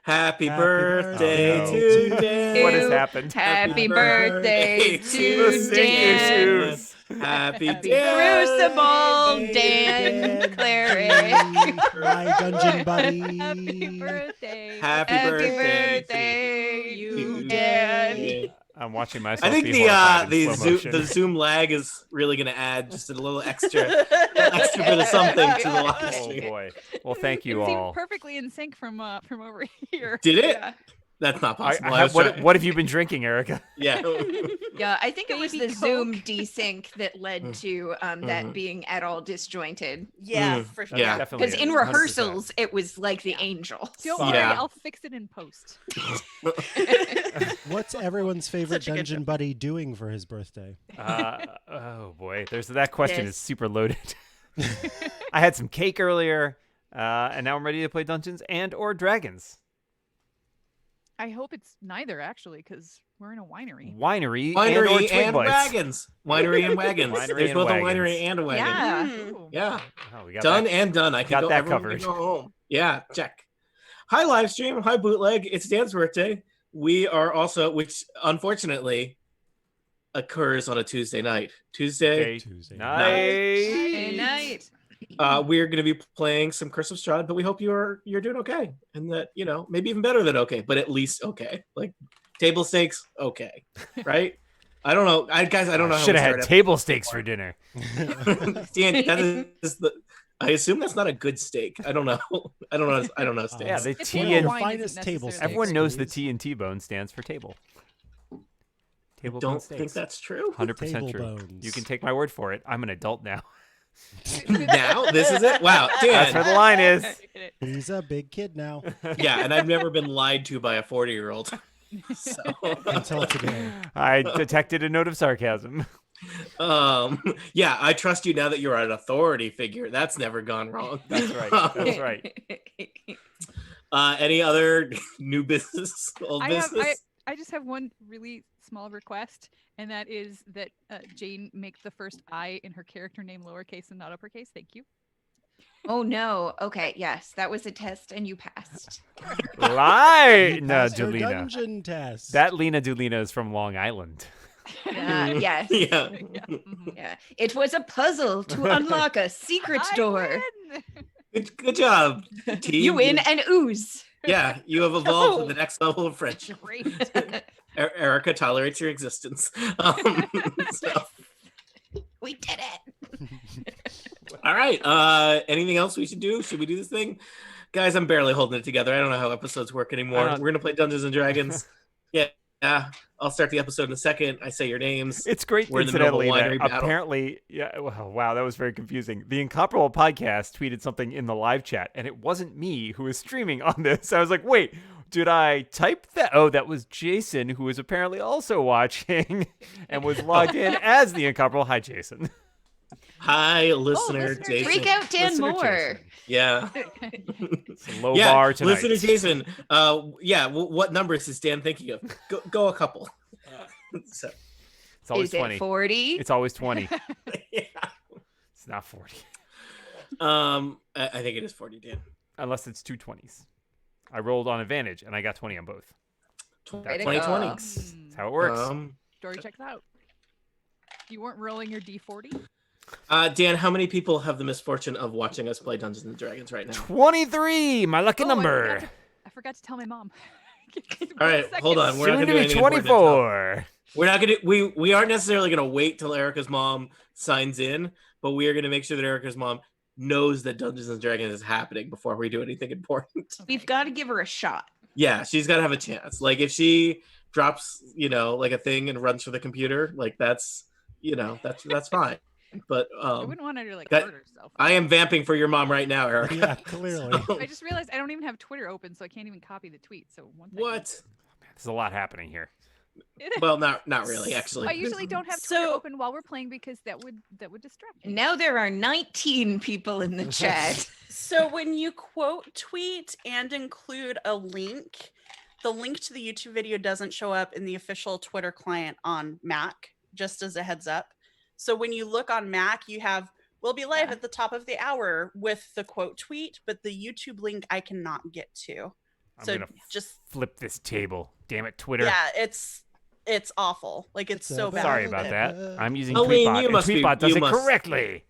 Happy Happy birthday birthday to to Dan. What has you. happened? Happy birthday The to sync Dan. issues. Happy Happy Dan. Crucible Dan, Dan Clary. my dungeon buddy. Happy birthday. Happy Happy birthday birthday, to you Dan. I'm watching myself I think be the horrified in the slow zoom motion. the zoom lag is really gonna add just a little extra bit of something to the live Oh stream. boy. Well, thank you It seemed all. perfectly in sync from over here. Did it? Yeah. That's not possible. I have, what have you been drinking, Erica? Yeah. Yeah, I think it was Baby the Zoom Coke. desync that led to that being at all disjointed. Yeah, for sure. Yeah. Definitely. Because in 100%. rehearsals, it was like the angels. Don't Fine. worry, Yeah. I'll fix it in post. What's everyone's favorite Such a good dungeon job. buddy doing for his birthday? Oh boy, that question This. is super loaded. I had some cake earlier, and now I'm ready to play Dungeons and or Dragons. I hope it's neither, actually, because we're in a winery. Winery and or Winery Twig and Bites. wagons. Winery and wagons. Winery There's and both wagons. a winery and a wagon. Yeah. Ooh. Yeah. Oh, we got Done that. and done. I can Got go, that everyone can covered. go home. Yeah, check. Hi, live stream. Hi, bootleg. It's Dan's birthday. We are also, which unfortunately occurs on a Tuesday night. Tuesday, Okay. Tuesday Good Night. night. we're going to be playing some Curse of Strahd, but we hope you're doing okay, and that maybe even better than okay, but at least okay. Like table stakes, okay, right? I don't know, guys. I don't know. Should have had table stakes for dinner. Dan, that is the. I assume that's not a good steak. I don't know. I don't know steaks. Yeah, the It's T one and of wine finest isn't table necessarily stakes. everyone knows the please. T and T-bone stands for table. Table bone Don't steaks. think that's true. 100% Table true. bones. You can take my word for it. I'm an adult now. Now this is it. Wow, That's where Dan. the line is. He's a big kid now. Yeah, and I've never been lied to by a 40-year-old. So, Until today. I detected a note of sarcasm. yeah, I trust you now that you're an authority figure. That's never gone wrong. That's right. That's right. Any other new business, old business? I just have one really small request, and that is that Jane make the first I in her character name lowercase and not uppercase. Thank you. Oh no. Okay, yes, that was a test and you passed. Lie, no, Passed your Julina. dungeon test. That Lena Dulina is from Long Island. Yes. Yeah. Mhm. Yeah. It was a puzzle to unlock a secret I door. win! Good job, team. You win and ooze. Yeah, you have evolved to the next level of friendship. Great. Erica tolerates your existence. So, We did it. all right. Anything else we should do? Should we do this thing? Guys, I'm barely holding it together. I don't know how episodes work anymore. I don't- We're going to play Dungeons and Dragons. Yeah. I'll start the episode in a second. I say your names. It's great, We're in the middle of a incidentally, winery that battle. apparently, yeah, wow, that was very confusing. The Incomparable Podcast tweeted something in the live chat, and it wasn't me who was streaming on this. I was like, wait, did I type that? Oh, that was Jason, who was apparently also watching and was logged in as the Incomparable. Hi, Jason. Hi, listener listener Jason. Freak out Dan Listener more. Jason. Yeah. It's a low Yeah, bar tonight. listener Jason. What numbers is Dan thinking of? Go a couple. So, It's always Is it 20. 40? It's always 20. yeah. It's not 40. I think it is 40, Dan. Unless it's two 20s. I rolled on advantage, and I got 20 on both. Way to 2020. go. That's how it works. Story checks out. You weren't rolling your D40? Dan, how many people have the misfortune of watching us play Dungeons and Dragons right now? 23, my lucky Oh, number. I forgot to tell my mom. All right, hold on. We're not Soon gonna to do be anything important until- 24. We're not gonna. We aren't necessarily gonna wait till Erica's mom signs in, but we are gonna make sure that Erica's mom knows that Dungeons and Dragons is happening before we do anything important. We've got to give her a shot. Yeah, she's gotta have a chance. Like if she drops, like a thing and runs for the computer, like that's fine. But I wouldn't want her to that- hurt herself. I am vamping for your mom right now, Erica. Yeah, clearly. So- I just realized I don't even have Twitter open, so I can't even copy the tweet. So one thing. what? There's a lot happening here. Well, not really, actually. I usually don't have Twitter So- open while we're playing because that would distract me. Now there are 19 people in the chat. So when you quote tweet and include a link, the link to the YouTube video doesn't show up in the official Twitter client on Mac, just as a heads up. So when you look on Mac, you have "We'll be live Yeah. at the top of the hour" with the quote tweet, but the YouTube link I cannot get to. I'm So gonna just flip this table. Damn it, Twitter. yeah, it's awful. Like it's so bad. Sorry about that. I'm using Aline, Tweetbot, you and must be- Tweetbot does you it must- correctly.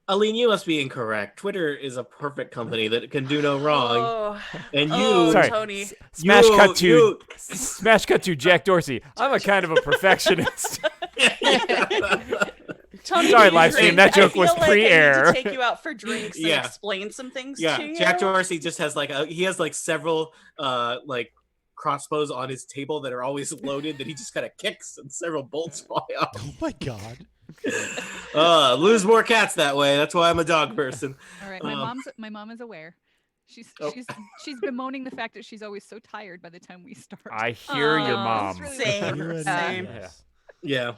Aline, you must be incorrect. Twitter is a perfect company that can do no wrong. Oh, And oh, you, Sorry. Tony. Smash cut to Jack Dorsey. I'm a kind of a perfectionist. Tony, Sorry, you live stream, drink. that joke I feel was like I need pre-air. to take you out for drinks and Yeah. explain some things yeah, to you. Jack Dorsey just has he has several like crossbows on his table that are always loaded that he just kind of kicks and several bolts fly off. Oh my god. Lose more cats that way. That's why I'm a dog person. All right, Um, my mom is aware. She's Oh. she's bemoaning the fact that she's always so tired by the time we start. I hear your Aw, mom. really Same, You and same. me, Yeah. yes. Yeah.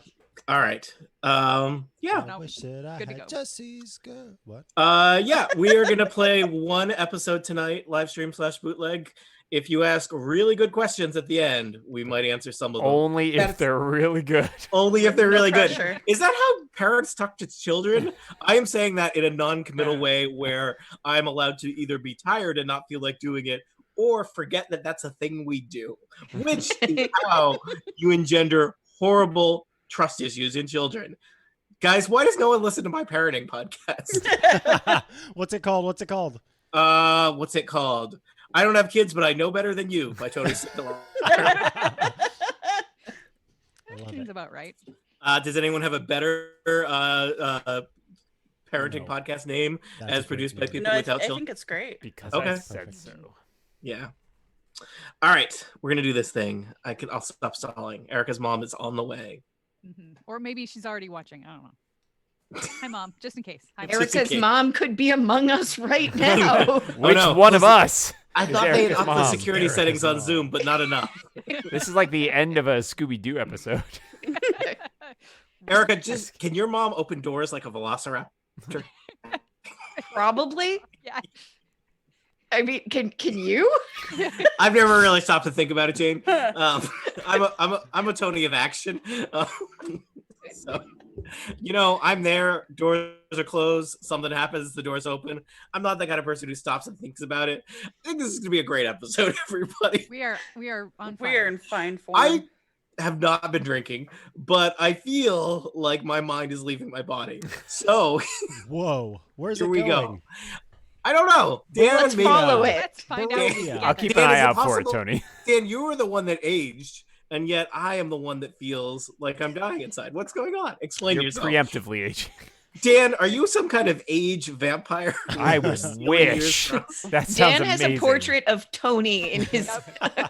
All right. Yeah. No, Wish that I good to had go. Jesse's good. What? Yeah, we are gonna play one episode tonight, live stream / bootleg. If you ask really good questions at the end, we might answer some of them. Only if That's- they're really good. Only if they're No really good. pressure. Is that how parents talk to children? I am saying that in a non-committal way where I'm allowed to either be tired and not feel like doing it or forget that that's a thing we do, which is how you engender horrible trust issues in children. Guys, why does no one listen to my parenting podcast? What's it called? What's it called? What's it called? I don't have kids, but I know better than you by Tony Sittler. I love Seems it. about right. Does anyone have a better parenting No. podcast name That's as a great produced by name. people No, I without children? think it's great. Because Okay. I said Perfect. so. Yeah. All right, we're gonna do this thing. I'll stop stalling. Erica's mom is on the way. Or maybe she's already watching. I don't know. Hi, Mom. Just in case. Hi, Mom. Just in Erica's case. mom could be among us right now. Which no. one of us? I is thought they had Erica's upped the mom? security Erica's settings on mom. Zoom, but not enough. This is like the end of a Scooby-Doo episode. Erica, just can your mom open doors like a velociraptor? Probably. Yeah. I mean, can you? I've never really stopped to think about it, Jane. I'm a Tony of action. So, I'm there. Doors are closed. Something happens. The doors open. I'm not the kind of person who stops and thinks about it. I think this is gonna be a great episode, everybody. We are on fire. We're in fine form. I have not been drinking, but I feel like my mind is leaving my body. So Whoa. Where's here it we going? go. I don't know. Dan, Let's maybe- follow it. Let's find out. Barovia. I'll keep Dan, an is eye it out for it, possible- Tony. Dan, you were the one that aged, and yet I am the one that feels like I'm dying inside. What's going on? Explain You're yourself. preemptively aging. Dan, are you some kind of age vampire? I You're would stealing wish. years from- That sounds Dan has amazing. a portrait of Tony in his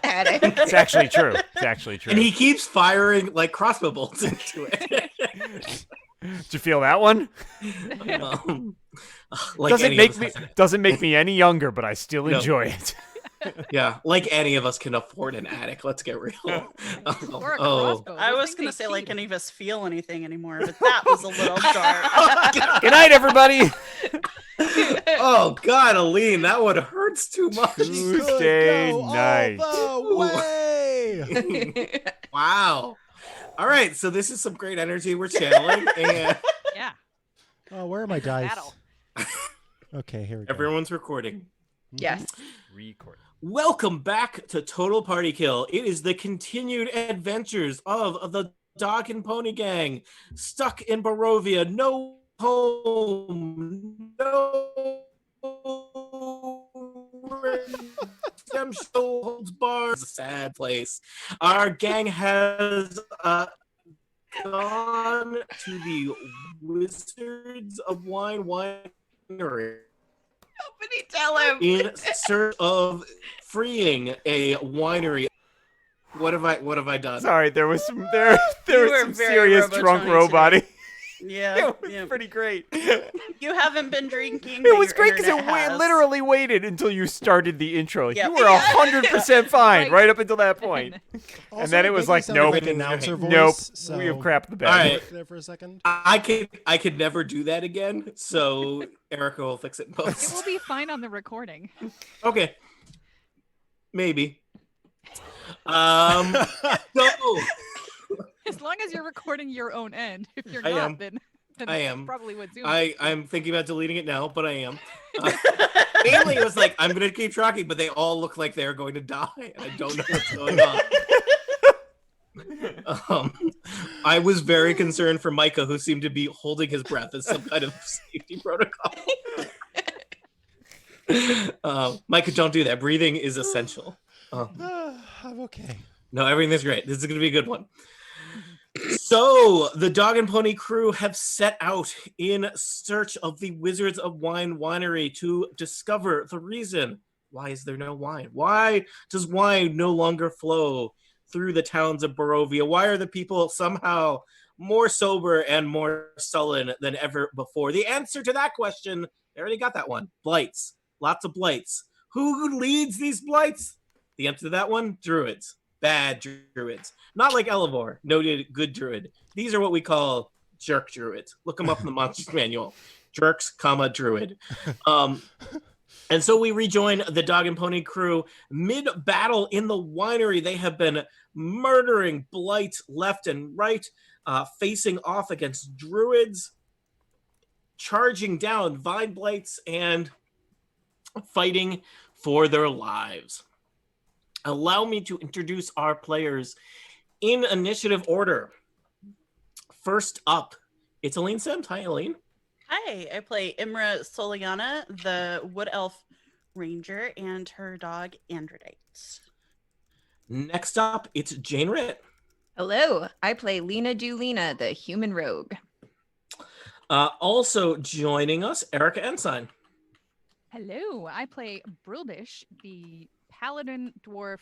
attic. It's actually true. It's actually true. And he keeps firing like crossbow bolts into it. Did you feel that one? Like doesn't any make of me us- doesn't make me any younger, but I still No. enjoy it. Yeah, like any of us can afford an attic. Let's get real. Or a Oh. crossbow. I Those was things gonna ain't say like cheap. any of us feel anything anymore, but that was a little dark. Good night, everybody. Oh God, Aline, that one hurts too much. Tuesday Go all night. the way. Wow. All right, so this is some great energy we're channeling, and Yeah. Oh, where are my dice? Battle. Okay, here we go. everyone's recording. Yes. Record. Welcome back to Total Party Kill. It is the continued adventures of the Dog and Pony Gang, stuck in Barovia, no home, no redemption holds bars. It's a sad place. Our gang has gone to the Wizards of Wine Winery Nobody tell him. in search of freeing a winery. What have I done? Sorry, there was some You was were some very serious Robo drunk Tony robot. Yeah, It was yeah. pretty great. You haven't been drinking. It but was your great because internet it has. literally waited until you started the intro. Yep. You were 100% fine Right. right up until that point. Also, then it was Bailey like, sounded nope, like an announcer voice, Nope, so we have crapped the bed. All right. Look there for a second. I could never do that again. So Erica will fix it in It post. will be fine on the recording. Okay. Maybe. So As long as you're recording your own end. If you're I not, am. then Then I that's am. probably what Zoom. I'm thinking about deleting it now, but I am. Mainly, it was like, I'm going to keep tracking, but they all look like they're going to die, and I don't know what's going on. I was very concerned for Micah, who seemed to be holding his breath as some kind of safety protocol. Micah, don't do that. Breathing is essential. I'm okay. No, everything is great. This is going to be a good one. So, the Dog and Pony crew have set out in search of the Wizards of Wine winery to discover the reason. Why is there no wine? Why does wine no longer flow through the towns of Barovia? Why are the people somehow more sober and more sullen than ever before? The answer to that question, I already got that one. Blights. Lots of blights. Who leads these blights? The answer to that one, druids. Bad druids. Not like Elevor, noted good druid. These are what we call jerk druids. Look them up in the Monsters Manual. Jerks, druid. And so we rejoin the Dog and Pony crew mid-battle in the winery. They have been murdering blights left and right, facing off against druids, charging down vine blights, and fighting for their lives. Allow me to introduce our players in initiative order. First up, it's Aline Sims. Hi, Aline. Hi, I play Imra Soliana, the Wood Elf Ranger, and her dog, Androdite. Next up, it's Jane Ritt. Hello, I play Lena Dulina, the human rogue. Also joining us, Erica Ensign. Hello, I play Brildish, the paladin dwarf,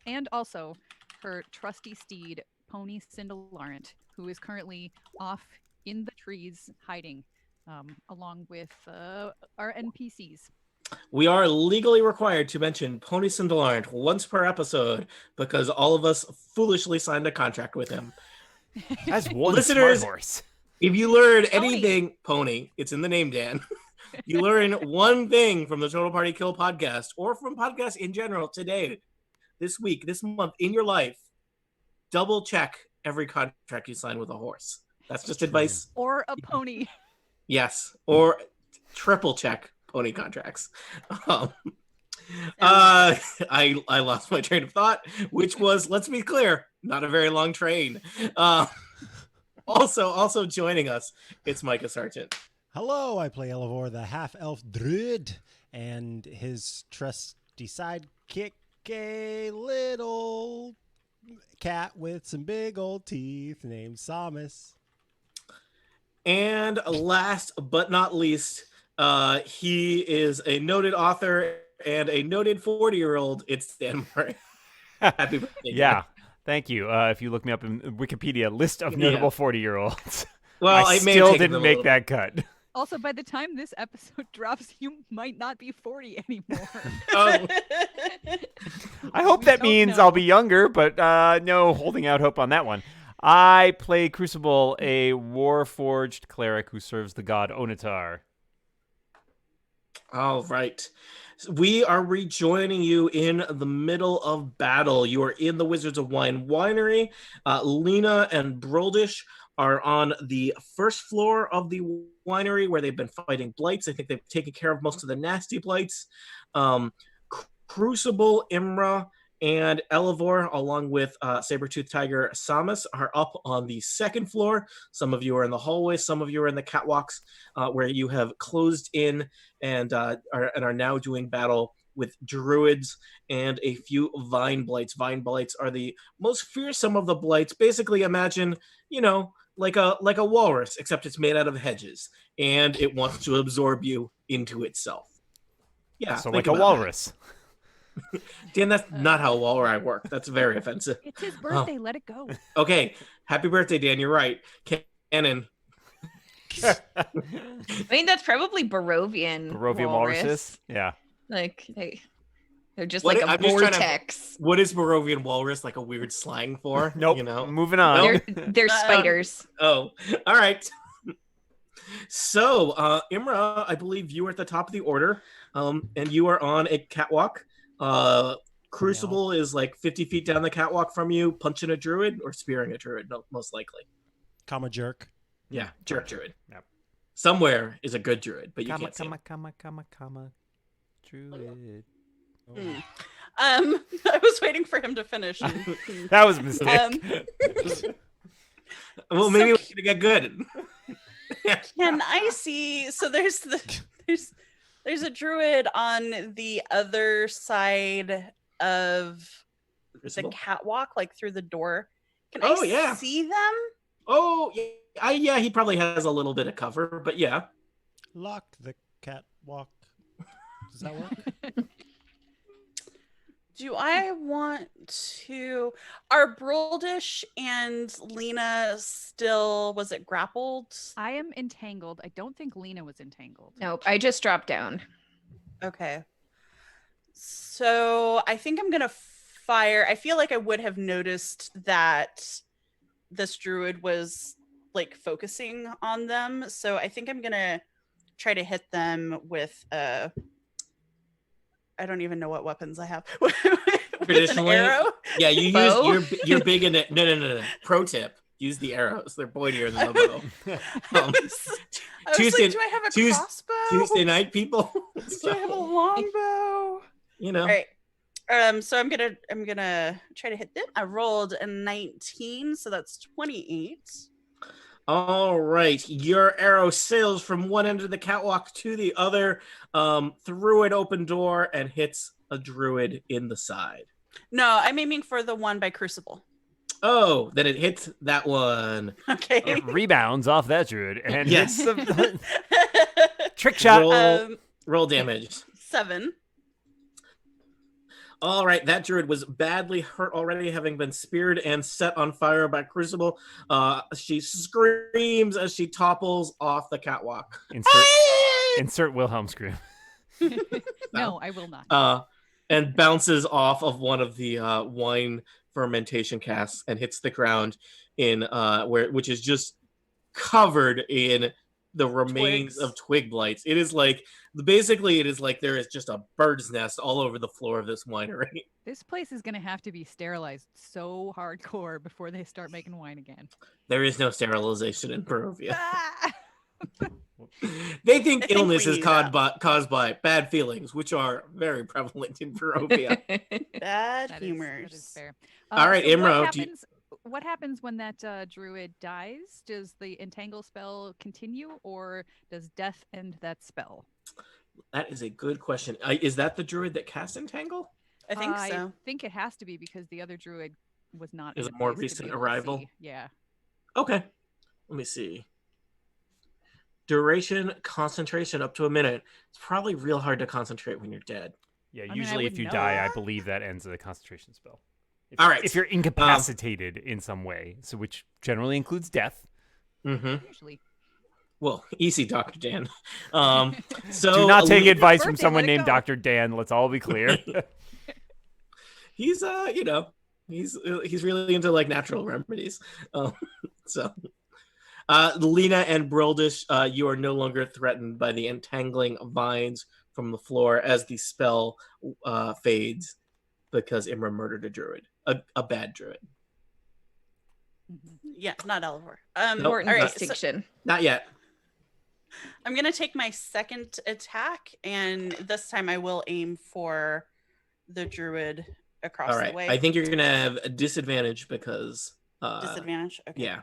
and also her trusty steed, Pony Cindelarent, who is currently off in the trees hiding, along with our NPCs. We are legally required to mention Pony Cindelarent once per episode because all of us foolishly signed a contract with him. That's one Listeners, smart horse. If you learn anything, Pony, it's in the name, Dan. You learn one thing from the Total Party Kill podcast or from podcasts in general today, this week, this month, in your life, double check every contract you sign with a horse. That's just advice. Or a pony. Yes, or triple check pony contracts. I lost my train of thought, which was, let's be clear, not a very long train. Also joining us, it's Micah Sargent. Hello, I play Elevor, the half-elf druid, and his trusty sidekick, a little cat with some big old teeth named Samus. And last but not least, he is a noted author and a noted 40-year-old. It's Dan Murray. Happy birthday. Yeah, thank you. If you look me up in Wikipedia, list of notable 40-year-olds. Well, I still didn't make that cut. Also, by the time this episode drops, you might not be 40 anymore. Oh. I hope that means I'll be younger, but no holding out hope on that one. I play Crucible, a war-forged cleric who serves the god Onatar. All right. We are rejoining you in the middle of battle. You are in the Wizards of Wine winery. Lena and Brildish are on the first floor of the winery where they've been fighting blights. I think they've taken care of most of the nasty blights. Crucible, Imra, and Elevor, along with Saber-Tooth Tiger Samus, are up on the second floor. Some of you are in the hallways. Some of you are in the catwalks where you have closed in and are now doing battle with druids and a few vine blights. Vine blights are the most fearsome of the blights. Basically, imagine, like a walrus, except it's made out of hedges, and it wants to absorb you into itself. Yeah, so like a walrus. Dan, that's not how walrus work. That's very offensive. It's his birthday. Let it go. Okay, happy birthday, Dan. You're right. Canon. I mean, that's probably Barovian. Barovian walruses? Yeah. Like, they're just What like a I'm just trying to- vortex. What is Barovian walrus like a weird slang for? Nope. Moving on. They're spiders. Oh, all right. So, Imra, I believe you are at the top of the order, and you are on a catwalk. Crucible is like 50 feet down the catwalk from you, punching a druid or spearing a druid, most likely. Comma jerk. Yeah, jerk druid. Yep. Somewhere is a good druid, but you Comma, can't see him. comma, druid. Oh. I was waiting for him to finish. That was a mistake. Well, maybe we're gonna get good. Can I see? So there's a druid on the other side of the Crucible? catwalk, like through the door. Can Oh, I yeah. see them? Oh, yeah, he probably has a little bit of cover, but yeah. Lock the catwalk. Does that work? Do I want to? Are Broldish and Lena still? Was it grappled? I am entangled. I don't think Lena was entangled. Nope, I just dropped down. Okay. So I think I'm gonna fire. I feel like I would have noticed that this druid was like focusing on them. So I think I'm gonna try to hit them with I don't even know what weapons I have. With an Traditionally, arrow. Yeah, you Bow? use you're big in it. No. Pro tip: use the arrows. They're pointier than the bow. I was Tuesday- like, do I have a Tues- crossbow? Tuesday night, people. Do I have a longbow? You know. All right. So I'm gonna try to hit them. I rolled a 19, so that's 28. All right, your arrow sails from one end of the catwalk to the other, through an open door, and hits a druid in the side. No, I'm aiming for the one by Crucible. Oh, then it hits that one. Okay. It rebounds off that druid and Yes. hits the trick shot. Roll damage. 7. All right, that druid was badly hurt already, having been speared and set on fire by Crucible. She screams as she topples off the catwalk. Insert Wilhelm scream. No, I will not. And bounces off of one of the wine fermentation casks and hits the ground which is just covered in the remains of twig blights. It is like there is just a bird's nest all over the floor of this winery. This place is going to have to be sterilized so hardcore before they start making wine again. There is no sterilization in Barovia. Ah! They think I think illness we is knew caused by bad feelings, which are very prevalent in Barovia. Bad That humors. is fair. All right, so Imro, what happens when that druid dies? Does the entangle spell continue, or does death end that spell? That is a good question. Is that the druid that cast Entangle? I think I so. think it has to be because the other druid was not. Is in it more place to recent be able to arrival? see. Yeah. Okay. Let me see. Duration, concentration, up to a minute. It's probably real hard to concentrate when you're dead. Yeah, I mean, I usually if wouldn't you know. die, I believe that ends the concentration spell. All right. If you're incapacitated in some way, so which generally includes death. Mm-hmm. Usually. Well, easy, Dr. Dan. So Do not take Lena- advice from birthday, someone let it named go. Dr. Dan. Let's all be clear. He's he's really into like natural remedies. So Lena and Brildish, you are no longer threatened by the entangling vines from the floor as the spell fades because Imra murdered a druid, a bad druid. Mhm. Yeah, not Elivor. Nope. Important all right, so distinction. Not yet. I'm gonna take my second attack, and this time I will aim for the druid across All right. the way. I think you're gonna have a disadvantage because Disadvantage. Okay. yeah.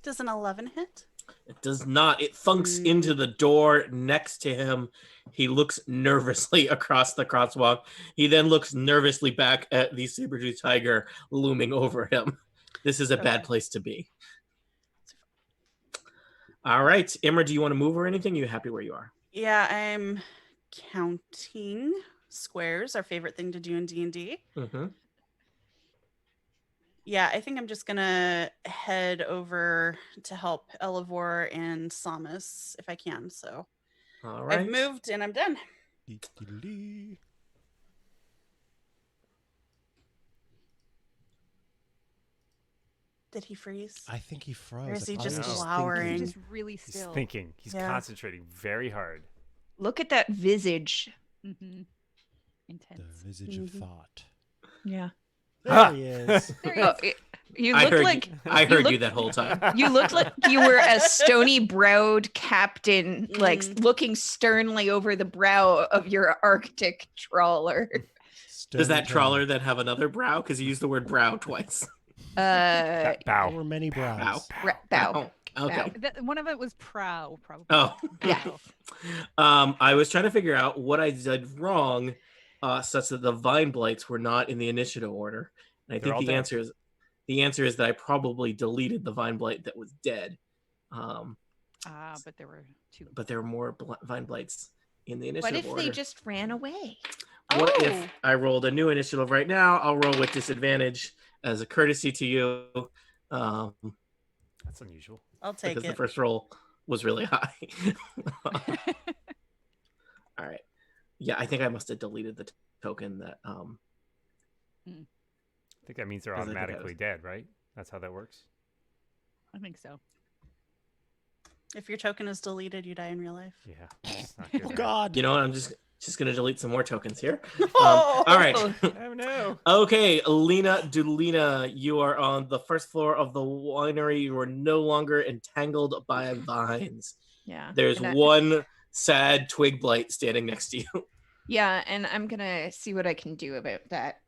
Does an 11 hit? It does not. It thunks into the door next to him. He looks nervously across the crosswalk. He then looks nervously back at the saber-tooth tiger looming over him. This is a bad Okay. place to be. All right. Imra, do you want to move or anything? Are you happy where you are? Yeah, I'm counting squares. Our favorite thing to do in D&D. Mm-hmm. Yeah, I think I'm just gonna head over to help Elivor and Samus if I can. So All right. I've moved and I'm done. Dee-dee-dee. Did he freeze? I think he froze. Or is he I just was No. glowering? He's just really He's still. thinking. He's Yeah. concentrating very hard. Look at that visage. Mm-hmm. The Intense. visage of Mhm. thought. Yeah. There he is. There he Oh, is. you I look heard like I heard you look- that whole time. you look like you were a stony-browed captain, like looking sternly over the brow of your Arctic trawler. Does that Stern trawler then have another brow? Because you used the word brow twice. There Bow. were many brows. Bow. Okay. One of it was prow, probably. Oh. Yeah. I was trying to figure out what I did wrong, such that the vine blights were not in the initiative order. And I They're think all dead. the answer is that I probably deleted the vine blight that was dead. But there were two. But there were more vine blights in the What initiative if order. they just ran away? What Oh. if I rolled a new initiative right now? I'll roll with disadvantage as a courtesy to you. That's unusual. I'll take because it. the first roll was really high. All right. Yeah, I think I must have deleted the token that I think that means they're 'Cause I think I automatically was- dead, right? That's how that works. I think so. If your token is deleted, you die in real life. Yeah. It's not good, Oh man. God. you know what? I'm just gonna delete some more tokens here. Oh. All right. Oh no. Okay, Lena Dulina, you are on the first floor of the winery. You are no longer entangled by vines. Yeah. There's And I- one sad twig blight standing next to you. Yeah, and I'm gonna see what I can do about that.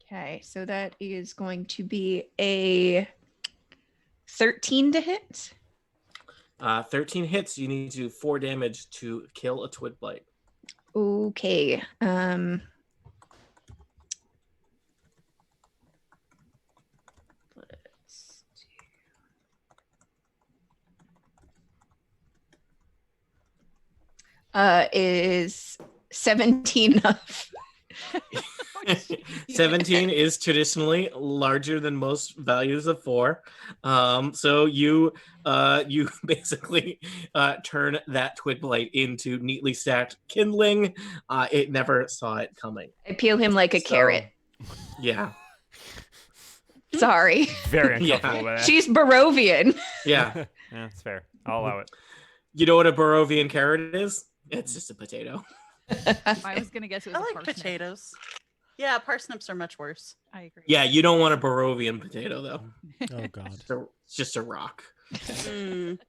Okay, so that is going to be a 13 to hit. 13 hits. You need to do 4 damage to kill a twig blight. Okay. Let's is 17 enough? 17 is traditionally larger than most values of 4. So you basically turn that twig blight into neatly stacked kindling. It never saw it coming. I peel him like a So, carrot. Yeah. Sorry. Very Yeah. uncomfortable with that. She's Barovian. Yeah. Yeah, it's fair. I'll allow it. You know what a Barovian carrot is? It's just a potato. I was gonna guess it was I a like parsnip. potatoes. Yeah, parsnips are much worse. I agree. Yeah, you don't want a Barovian potato though. Oh God. It's just a rock. Mm.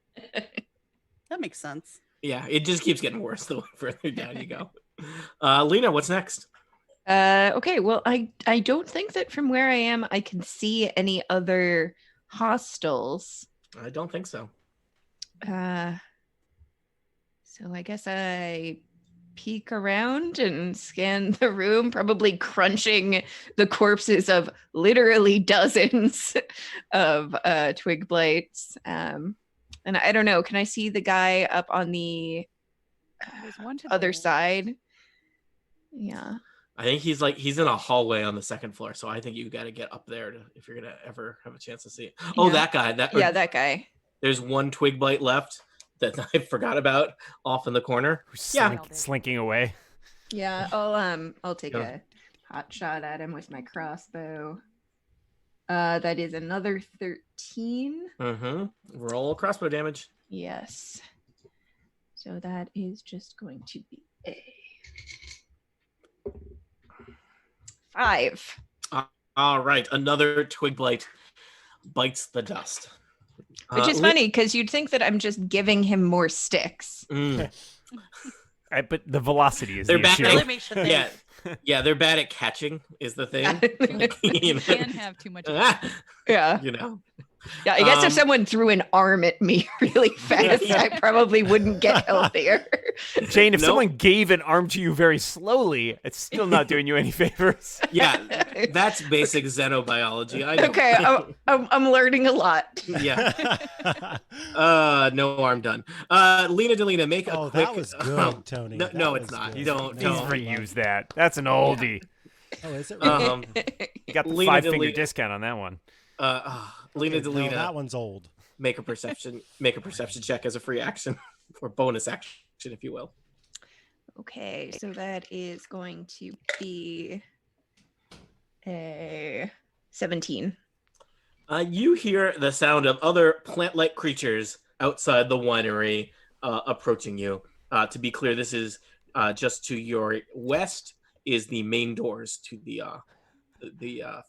That makes sense. Yeah, it just keeps getting worse the further down you go. Lena, what's next? Okay, well, I don't think that from where I am I can see any other hostels. I don't think so. So I guess I peek around and scan the room, probably crunching the corpses of literally dozens of twig blights. And I don't know, can I see the guy up on the There's one to the other left. side? Yeah. I think he's in a hallway on the second floor, so I think you got to get up there if you're gonna ever have a chance to see it. Oh, Yeah. that guy. That guy. There's one twig blight left that I forgot about off in the corner. Who's Yeah. slinking away. Yeah, I'll take Yeah. a hot shot at him with my crossbow. That is another 13. Mm-hmm. Roll crossbow damage. Yes. So that is just going to be a 5. All right, another twig blight bites the dust. Which is funny because you'd think that I'm just giving him more sticks. But the velocity is They're the back issue. Really makes you think. Yeah, they're bad at catching is the thing. You know? can have too much. Of it. Yeah. You know. Yeah. I guess Um, if someone threw an arm at me really fast, I probably wouldn't get healthier. Jane, if Nope. someone gave an arm to you very slowly, it's still not doing you any favors. Yeah, that's basic xenobiology. I know. Okay. I'm learning a lot. Yeah. No arm done. Lena Delina, make a Oh, quick. that was good, Tony. no, That no, it's was not. good. Don't- Please don't. reuse that. That's an oldie. Oh, is it? Um, You got the Lena 5-finger delete- discount on that one. Lena No, Delina, that one's old. make a perception check as a free action or bonus action, if you will. Okay, so that is going to be a 17. You hear the sound of other plant-like creatures outside the winery approaching you. To be clear, this is just to your west is the main doors to the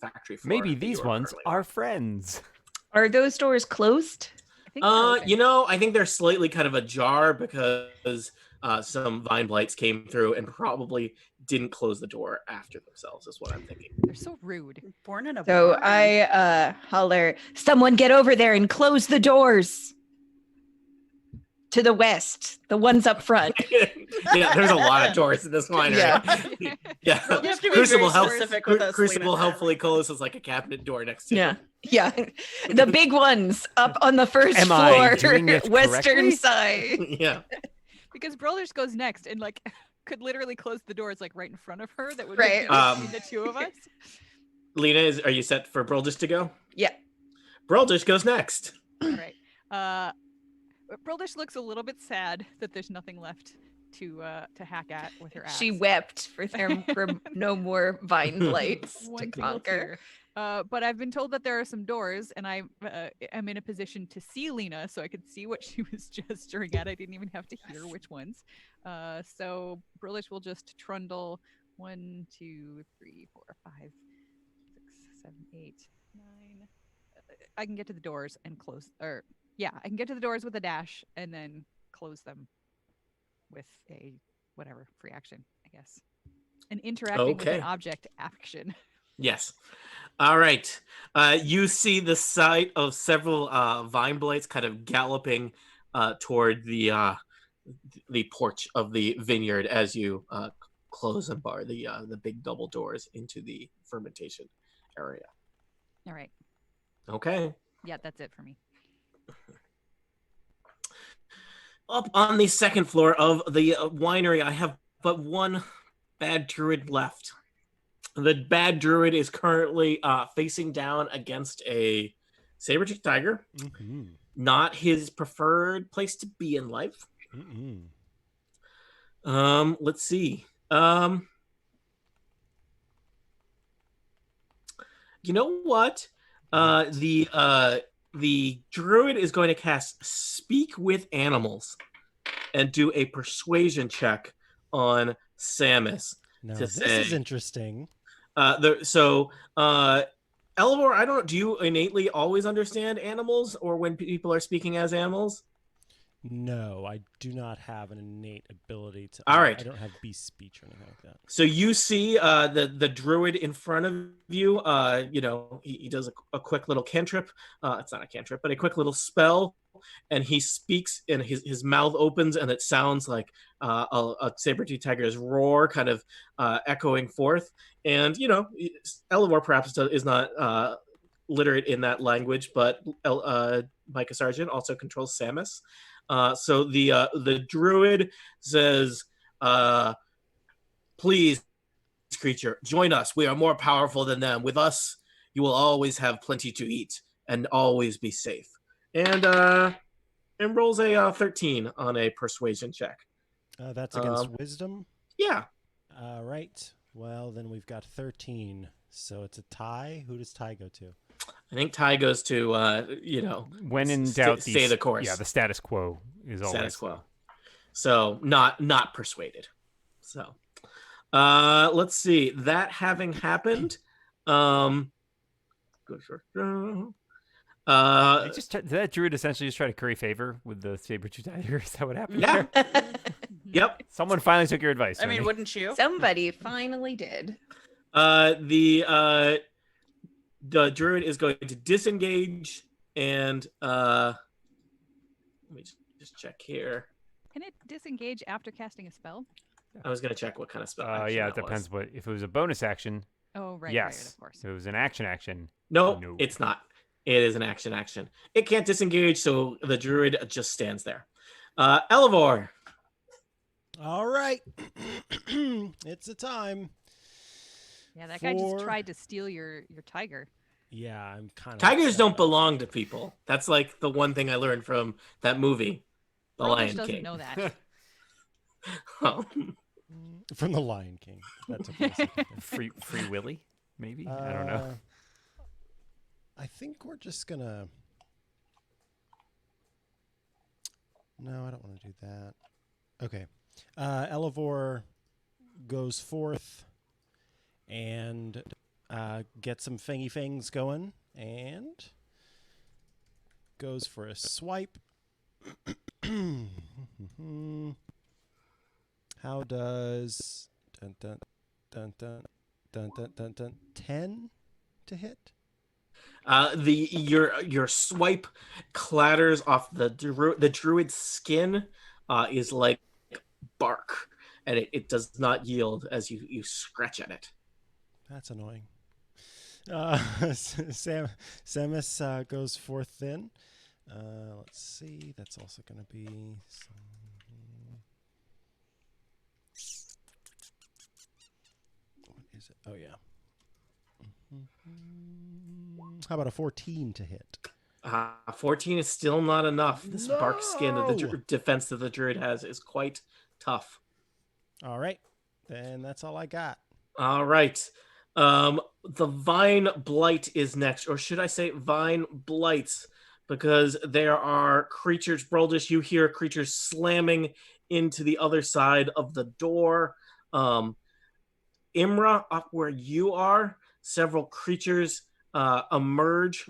factory floor. Maybe that these you are ones currently are on. friends. Are those doors closed? I think they're open. I think they're slightly kind of ajar because some vine blights came through and probably didn't close the door after themselves, is what I'm thinking. They're so rude. Born in a So barn. I holler, someone get over there and close the doors to the west, the ones up front. Yeah, there's a lot of doors in this winery. Yeah. Yeah. You have to be Crucible very help- specific with us, Crucible Lena. helpfully closes like a cabinet door next to Yeah. it. Yeah. The big ones up on the first Am I floor, doing it western correctly? side. Yeah. Because Brildish goes next and like could literally close the doors like right in front of her. That would Right. be between the two of us. Lena, are you set for Broldish to go? Yeah. Broldish goes next. All right. Brildish looks a little bit sad that there's nothing left to hack at with her axe. She wept for no more vine blights to One single conquer. tear. But I've been told that there are some doors, and I am in a position to see Lena, so I could see what she was gesturing at. I didn't even have to hear which ones. So Brillish will just trundle 1, 2, 3, 4, 5, 6, 7, 8, 9. I can get to the doors and close, or yeah, I can get to the doors with a dash and then close them with a whatever free action, I guess. An interacting with Okay. an object action. Yes. All right. You see the sight of several vine blights kind of galloping toward the porch of the vineyard as you close and bar the big double doors into the fermentation area. All right. Okay. Yeah, that's it for me. Up on the second floor of the winery, I have but one bad druid left. The bad druid is currently facing down against a saber-tooth tiger. Mm-hmm. Not his preferred place to be in life. Mm-mm. Let's see. You know what? The druid is going to cast Speak with Animals and do a persuasion check on Samus. Now To this is say- interesting. Elevor, I don't know. Do you innately always understand animals, or when people are speaking as animals? No, I do not have an innate ability to. All right. I don't have beast speech or anything like that. So you see the druid in front of you. He does a quick little cantrip. It's not a cantrip, but a quick little spell, and he speaks, and his mouth opens, and it sounds like a saber-tooth tiger's roar, kind of echoing forth. And Elevor perhaps is not literate in that language, but Micah Sargent also controls Samus. So the druid says, "Please, creature, join us. We are more powerful than them. With us, you will always have plenty to eat and always be safe." And rolls a 13 on a persuasion check. That's against wisdom. Yeah. All right. Well, then we've got 13. So it's a tie. Who does tie go to? I think tie goes to When in doubt, stay the course. Yeah, the status quo is always Status quo. So not persuaded. So let's see. That having happened, did that druid essentially just try to curry favor with the saber-tooth tiger? Is that what happened? Yeah. there? Yep. Someone finally took your advice. I mean, Tony. wouldn't you? Somebody finally did. The druid is going to disengage and let me just check here. Can it disengage after casting a spell? I was going to check what kind of spell. Yeah, it depends. What if it was a bonus action? Oh, right. Yes. Right, of course. If it was an action. No, No. it's not. It is an action. It can't disengage, so the druid just stands there. Elevor. All right. It's a time. Yeah, that guy just Four. tried to steal your tiger. Yeah, I'm kind of. Tigers don't belong to people. That's like the one thing I learned from that movie, The Brolish Lion doesn't King. know that. Oh. From the Lion King. That took me a second there. Free Willy, maybe. I don't know. I think we're just gonna. No, I don't want to do that. Okay. Elevor goes forth and get some fingy things going, and goes for a swipe. How does 10 to hit? Your swipe clatters off the druid's skin, is like bark, and it does not yield as you scratch at it. That's annoying. Samus goes for thin. Let's see. That's also going to be. What is it? Oh, yeah. How about a 14 to hit? 14 is still not enough. This bark skin of the No! defense that the druid has is quite tough. All right. Then that's all I got. All right. The Vine Blight is next, or should I say Vine Blights, because there are creatures. Broldish, you hear creatures slamming into the other side of the door. Imra, up where you are, several creatures emerge.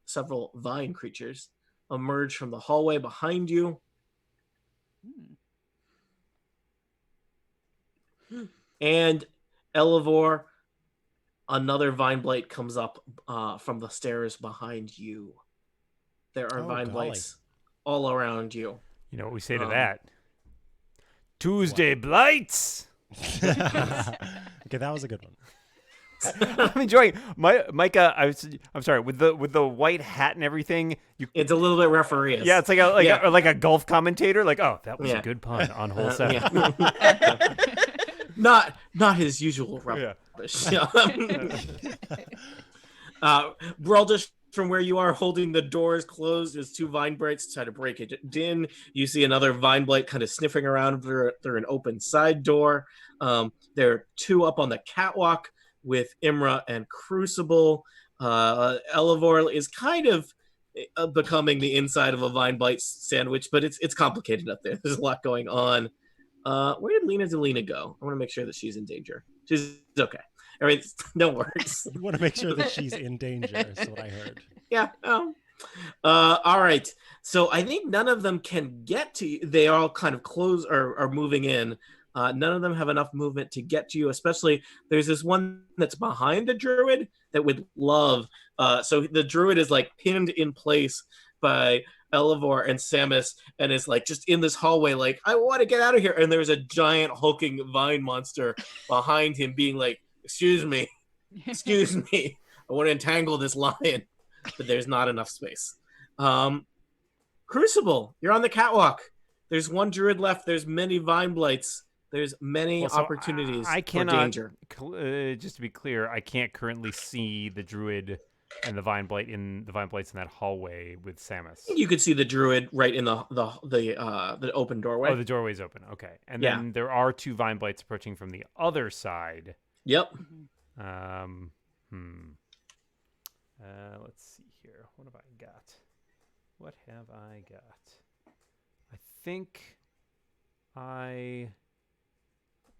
Several vine creatures emerge from the hallway behind you. And Elevor, another vine blight comes up from the stairs behind you. There are vine blights all around you. You know what we say to that? Tuesday blights. Okay, that was a good one. I'm enjoying Micah. I'm sorry, with the white hat and everything. It's a little bit refereeish. Yeah, it's like a golf commentator. Like, oh, that was a good pun on hole 7. Not his usual rubbish. Broldish, from where you are, holding the doors closed as two vine blights try to break it in. You see another vine blight kind of sniffing around through an open side door. There are two up on the catwalk with Imra and Crucible. Elevor is kind of becoming the inside of a vine blight sandwich, but it's complicated up there. There's a lot going on. Where did Lena Delina go? I want to make sure that she's in danger. She's okay. I mean, no worries. You want to make sure that she's in danger, is what I heard. Yeah. All right. So I think none of them can get to you. They all kind of close or are moving in. None of them have enough movement to get to you, especially there's this one that's behind the druid that would love. So the druid is like pinned in place by Elevor and Samus, and is like just in this hallway, like, I want to get out of here. And there's a giant hulking vine monster behind him being like, excuse me, I want to entangle this lion, but there's not enough space. Crucible, you're on the catwalk. There's one druid left. There's many vine blights. There's many opportunities for danger. Just to be clear, I can't currently see the druid and the vine blights in that hallway with Samus. You could see the druid right in the open doorway. Oh, the doorway's open. Okay, and then there are two vine blights approaching from the other side. Yep. Let's see here. What have I got? I think I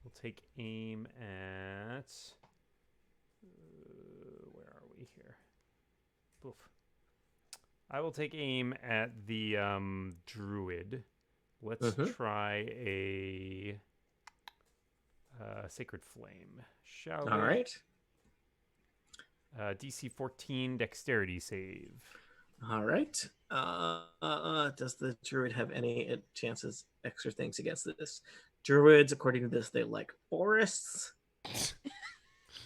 will take aim at. Where are we here? Oof. I will take aim at the druid. Let's try a Sacred Flame. Shall we? All right. DC 14 dexterity save. All right. Does the druid have any extra things against this? Druids, according to this, they like forests.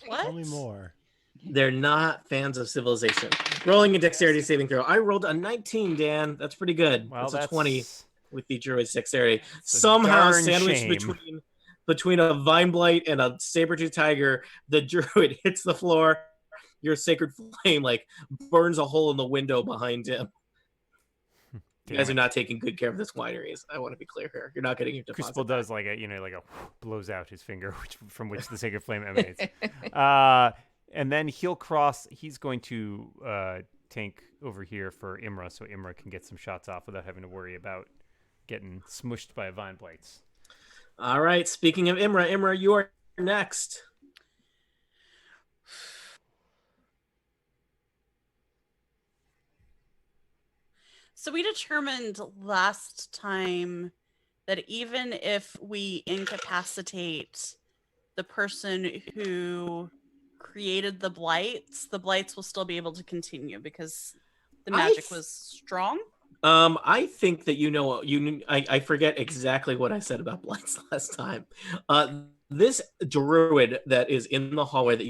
What? Tell me more. They're not fans of civilization. Rolling a dexterity saving throw. I rolled a 19, Dan. That's pretty good. Well, that's a 20 with the druid's dexterity. a Somehow darn sandwiched shame. between a vine blight and a saber-tooth tiger, the druid hits the floor. Your sacred flame like burns a hole in the window behind him. You guys are not taking good care of this wineries. I want to be clear here. You're not getting your deposit. Crucible does like blows out his finger, from which the sacred flame emanates. And then he's going to tank over here for Imra, so Imra can get some shots off without having to worry about getting smushed by vine blights. All right. Speaking of Imra, you are next. So we determined last time that even if we incapacitate the person who created the blights will still be able to continue because the magic was strong. I think that I forget exactly what I said about blights last time. This druid that is in the hallway that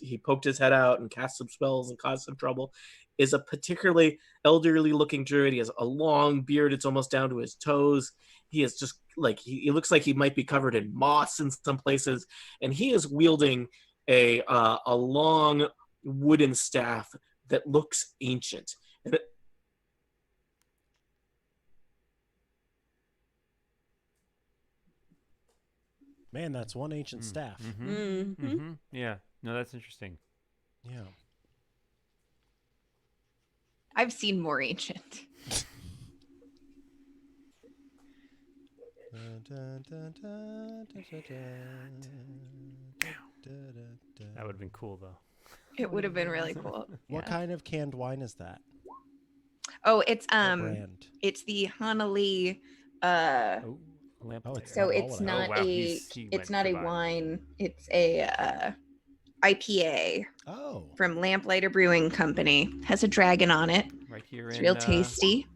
he poked his head out and cast some spells and caused some trouble is a particularly elderly looking druid. He has a long beard, it's almost down to his toes. He is just like he looks like he might be covered in moss in some places, and he is wielding a long wooden staff that looks ancient. And Man, that's one ancient staff. Yeah. No, that's interesting. Yeah. I've seen more ancient. That would have been cool, though. It would have been really cool. What kind of canned wine is that? Oh, it's What brand? it's the Hanali Oh, it's so not it's all not wow, he it's went not a divine. wine, it's a IPA Oh. from Lamplighter Brewing Company. Has a dragon on it. Right here It's in real tasty.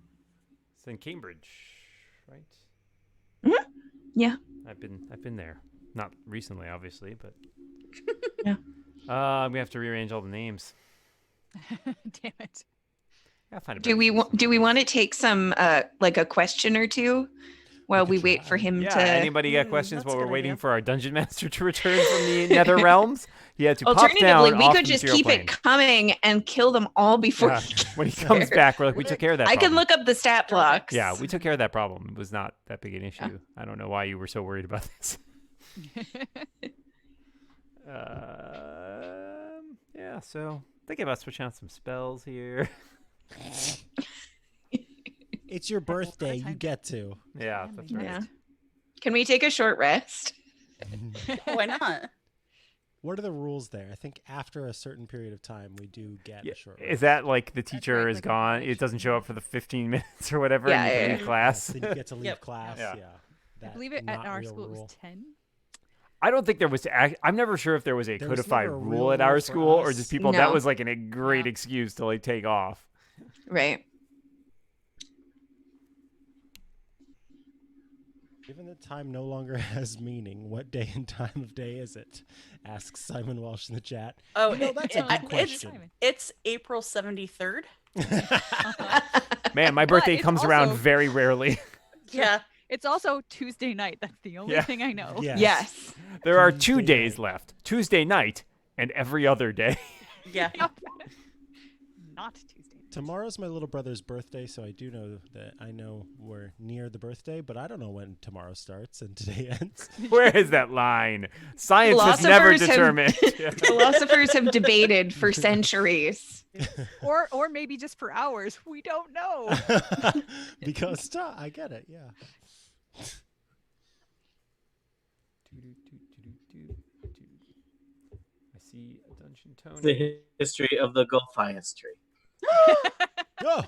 It's in Cambridge, right? Mhm. Yeah. I've been there. Not recently, obviously, but Yeah. we have to rearrange all the names. Damn it. I'll find a Do better we system for this. want to take some like a question or two while could we wait for try. him Yeah, to anybody got questions that's while a we're good waiting idea. for our dungeon master to return from the Nether Realms? He had to pop Alternatively, down we off could the just material keep plane. it coming and kill them all before Yeah, he gets when he comes there. back, we're like, we took care of that I problem. can look up the stat blocks. Yeah, we took care of that problem. It was not that big an issue. I don't know why you were so worried about this. Yeah, so thinking about switching out some spells here. It's your birthday. You time. get to. Yeah, that's right. Yeah. Can we take a short rest? Why not? What are the rules there? I think after a certain period of time, we do get Yeah, a short is rest. that like the teacher right, is like a gone? It college doesn't show up for the 15 minutes or whatever, Yeah, and you can yeah, leave yeah. class. Then you get to leave Yep. class. Yeah. Yeah. I That believe it at not our real school it rule. was 10. I don't think there was. I'm never sure if there was a There was codified never a rule real at our rule for school, or us. just people. That No. was like a great Yeah. excuse to like take off. Right. Given that time no longer has meaning, what day and time of day is it? Asks Simon Walsh in the chat. Oh, You know, that's a good question. It's April 73rd. Man, my But birthday it's comes around also- very rarely. Yeah. It's also Tuesday night. That's the only Yeah. thing I know. Yes. Yes. There are Tuesday 2 days night. left: Tuesday night and every other day. Yeah. Not Tuesday night. Tomorrow's my little brother's birthday, so I do know that I know we're near the birthday, but I don't know when tomorrow starts and today ends. Where is that line? Science has never Philosophers have- determined. Philosophers have debated for centuries. Or maybe just for hours. We don't know. Because I get it, yeah. I see a dungeon Tony. The history of the Gulfias tree. Oh,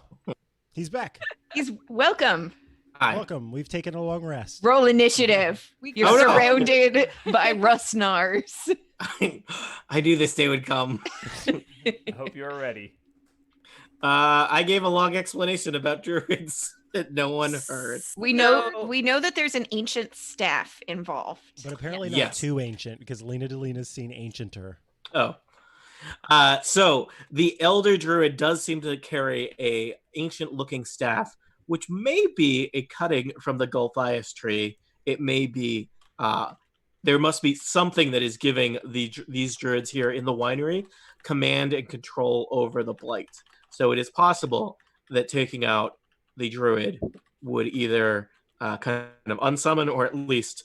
he's back. He's welcome. Hi. Welcome. We've taken a long rest. Roll initiative. We You're Oh, no. surrounded by Rusnars. I knew this day would come. I hope you're ready. I gave a long explanation about druids that no one heard. We No. know that there's an ancient staff involved. But apparently not Yes. too ancient, because Lena Delina's seen ancienter. Oh. So the elder druid does seem to carry a ancient looking staff, which may be a cutting from the Gulfias tree. It may be there must be something that is giving these druids here in the winery command and control over the blight. So it is possible that taking out the druid would either kind of unsummon or at least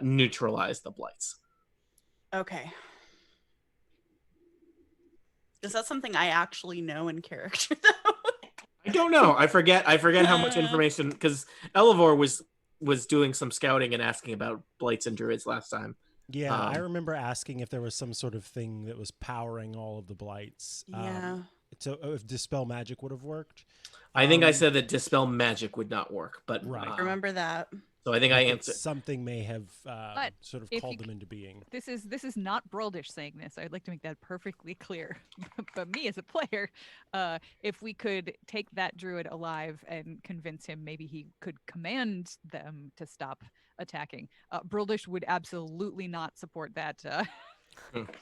neutralize the blights. Okay. Is that something I actually know in character though? I don't know. I forget how much information, because Elevor was doing some scouting and asking about blights and druids last time. Yeah, I remember asking if there was some sort of thing that was powering all of the blights. Yeah. So if dispel magic would have worked. I think I said that dispel magic would not work, but Right. Remember that. So I think I that answered. something may have But sort of if called you them c- into being. This is not Broldish saying this. I'd like to make that perfectly clear. But me as a player, if we could take that druid alive and convince him maybe he could command them to stop attacking, Broldish would absolutely not support that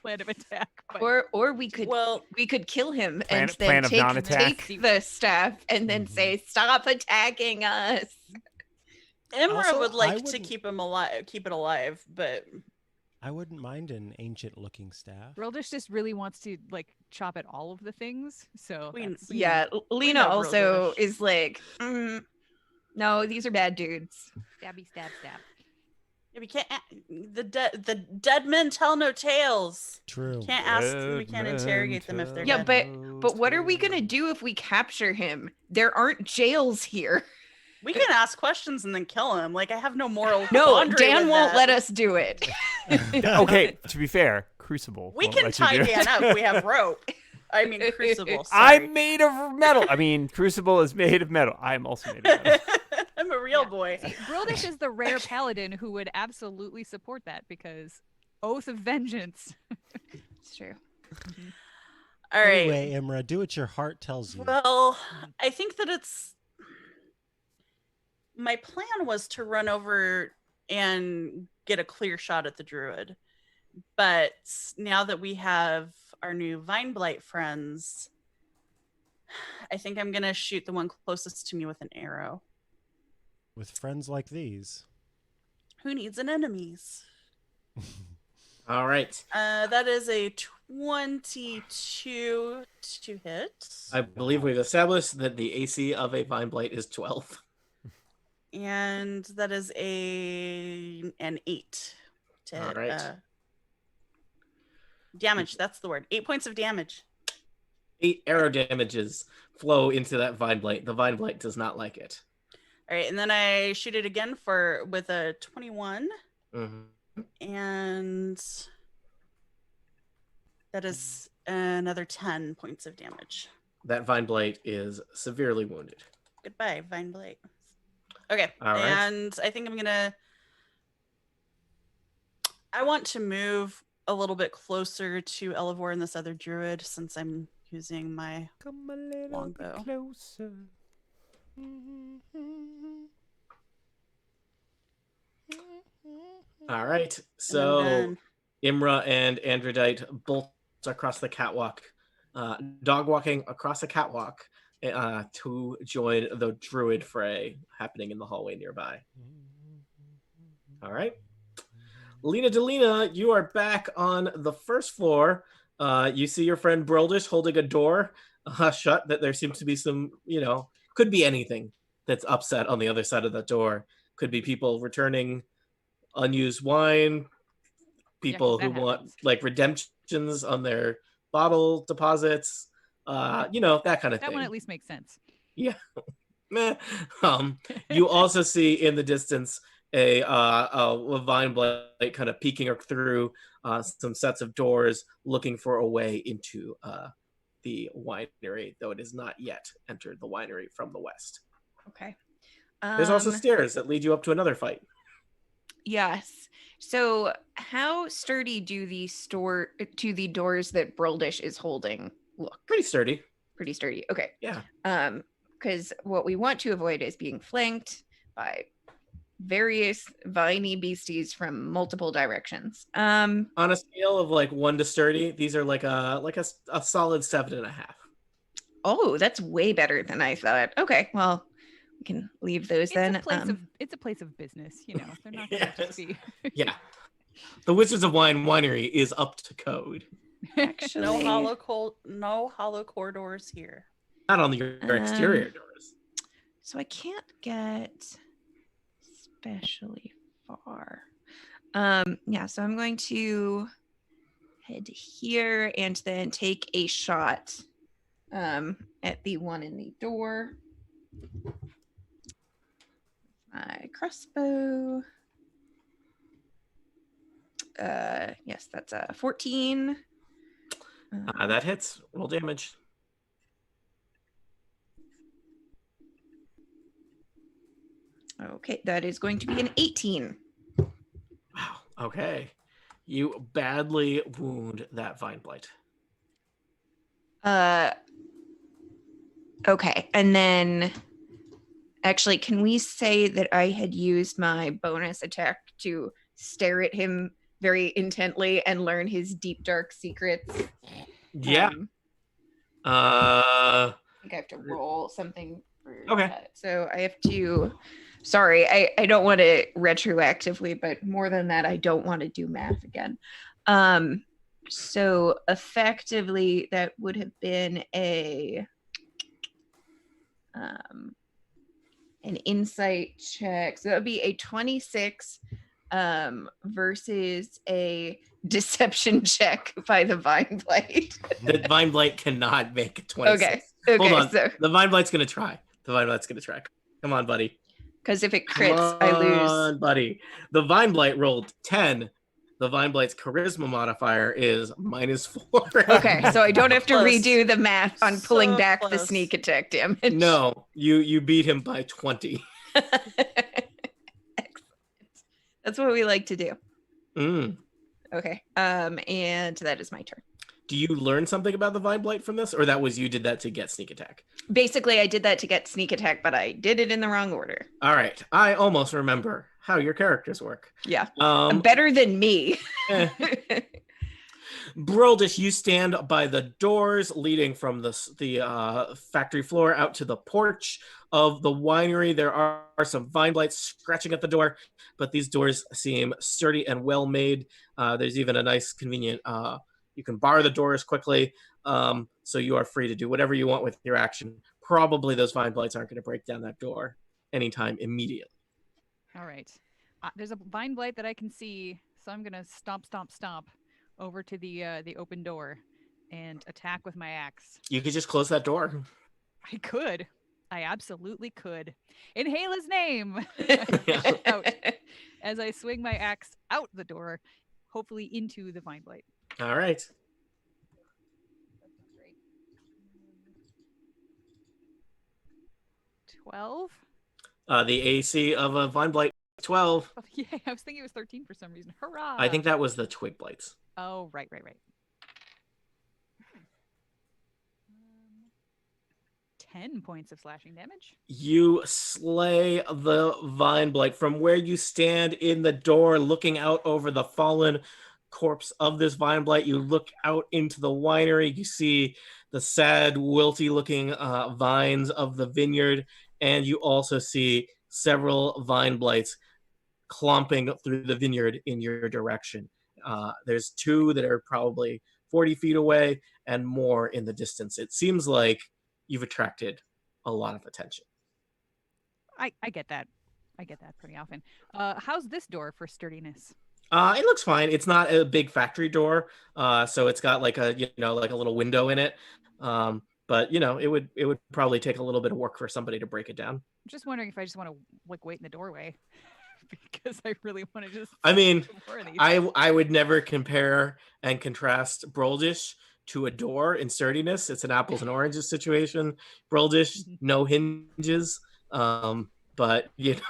plan of attack. But Or we could Well, kill him Plan- and then plan of non-attack. take the staff and then Mhm. say, "Stop attacking us." Imra Also, would I like to wouldn't- keep it alive, but I wouldn't mind an ancient-looking staff. Broldish just really wants to like chop at all of the things. So We- that's- Yeah, Lena know also Broldish. is like, no, these are bad dudes. stabby stab stab. we can't. The dead men tell no tales. True. Can't ask. We can't interrogate them if they're Yeah, dead. but what are we gonna do if we capture him? There aren't jails here. We can ask questions and then kill him. Like I have no moral. No, quandary Dan with won't that. let us do it. Okay, to be fair, Crucible. We won't can let you tie do it. Dan up. We have rope. I mean, Crucible. Sorry. I'm made of metal. I mean, Crucible is made of metal. I'm also made of metal. I'm a real Yeah. boy. Broldish is the rare paladin who would absolutely support that because Oath of Vengeance. It's true. All right. Anyway, Imra, do what your heart tells you. Well, I think that it's. My plan was to run over and get a clear shot at the druid. But now that we have our new Vine Blight friends, I think I'm going to shoot the one closest to me with an arrow. With friends like these. Who needs an enemies? All right. That is a 22 to hit. I believe we've established that the AC of a Vine Blight is 12. And that is an 8 to All hit. right. Damage, that's the word. 8 points of damage. 8 arrow damages flow into that Vine Blight. The Vine Blight does not like it. All right, and then I shoot it again with a 21, Mhm. and that is another 10 points of damage. That Vine Blight is severely wounded. Goodbye, Vine Blight. Okay, All right. and I think I want to move a little bit closer to Elevor and this other druid since I'm using my Come a little Longbow. bit closer. All right. and I'm So done. Imra and Androdite bolt across the catwalk, dog walking across the catwalk to join the druid fray happening in the hallway nearby. All right. Lena Delina, you are back on the first floor. You see your friend Broldish holding a door shut that there seems to be some, could be anything that's upset on the other side of that door. Could be people returning unused wine, people that who want happens. like redemptions on their bottle deposits, that kind of That thing. one at least makes sense. Meh. You also see in the distance a vine blight kind of peeking through some sets of doors, looking for a way into the winery, though it has not yet entered the winery from the west. Okay. There's also stairs that lead you up to another fight. Yes. So, how sturdy do the doors that Broldish is holding look? Pretty sturdy. Pretty sturdy. Okay. Yeah. Because what we want to avoid is being flanked by various viney beasties from multiple directions. On a scale of like 1 to sturdy, these are like a solid 7.5. Oh, that's way better than I thought. Okay, well, we can leave those It's then. a place of business, They're not going to Yes. just be. Yeah. The Wizards of Wine winery is up to code. Actually, No hollow corridors here. Not on your exterior doors. so I can't get especially far. Yeah, so I'm going to head here and then take a shot at the one in the door. My crossbow. Yes, that's a 14. That hits. Roll damage. Okay, that is going to be an 18. Wow. Okay. You badly wound that vine blight. Okay, and then actually, can we say that I had used my bonus attack to stare at him very intently and learn his deep dark secrets? Yeah. I think I have to roll something for Okay. that. So I have to. Sorry, I don't want to retroactively, but more than that, I don't want to do math again. So effectively, that would have been an insight check. So that would be a 26 versus a deception check by the Vine Blight. The vine blight cannot make a 26. Okay. Hold on. So The vine blight's gonna try. Come on, buddy. because if it Come crits, I lose. on, buddy. The vine blight rolled 10. The vine blight's charisma modifier is -4. Okay, so I don't have to Close. redo the math on pulling So back the close. sneak attack damage. No, you beat him by 20. Excellent. That's what we like to do. Mm. Okay. And that is my turn. Do you learn something about the vine blight from this, or that was you did that to get sneak attack? Basically, I did that to get sneak attack, but I did it in the wrong order. All right, I almost remember how your characters work. Yeah. Better than me. Broldish, you stand by the doors leading from the factory floor out to the porch of the winery. There are some vine blights scratching at the door, but these doors seem sturdy and well made. There's even a nice convenient, you can bar the doors quickly, so you are free to do whatever you want with your action. Probably those vine blights aren't going to break down that door anytime immediately. All right. There's a vine blight that I can see, so I'm gonna stomp over to the open door and attack with my axe. You could just close that door. I could. I absolutely could. In Hela's name. Out as I swing my axe out the door, hopefully into the vine blight. All right. 12. The AC of a vine blight 12. Oh, yeah, I was thinking it was 13 for some reason. Hurrah! I think that was the twig blights. Oh, right. 10 points of slashing damage. You slay the vine blight from where you stand in the door, looking out over the fallen corpse of this vine blight. You look out into the winery. You see the sad, wilty-looking vines of the vineyard, and you also see several vine blights clomping through the vineyard in your direction. There's two that are probably 40 feet away and more in the distance. It seems like you've attracted a lot of attention. I get that. I get that pretty often. How's this door for sturdiness? It looks fine. It's not a big factory door, so it's got like a like a little window in it. But it would probably take a little bit of work for somebody to break it down. I'm just wondering if I just want to wait in the doorway because I really want to just. I mean, I would never compare and contrast Broldish to a door in sturdiness. It's an apples and oranges situation. Broldish, no hinges. But yeah.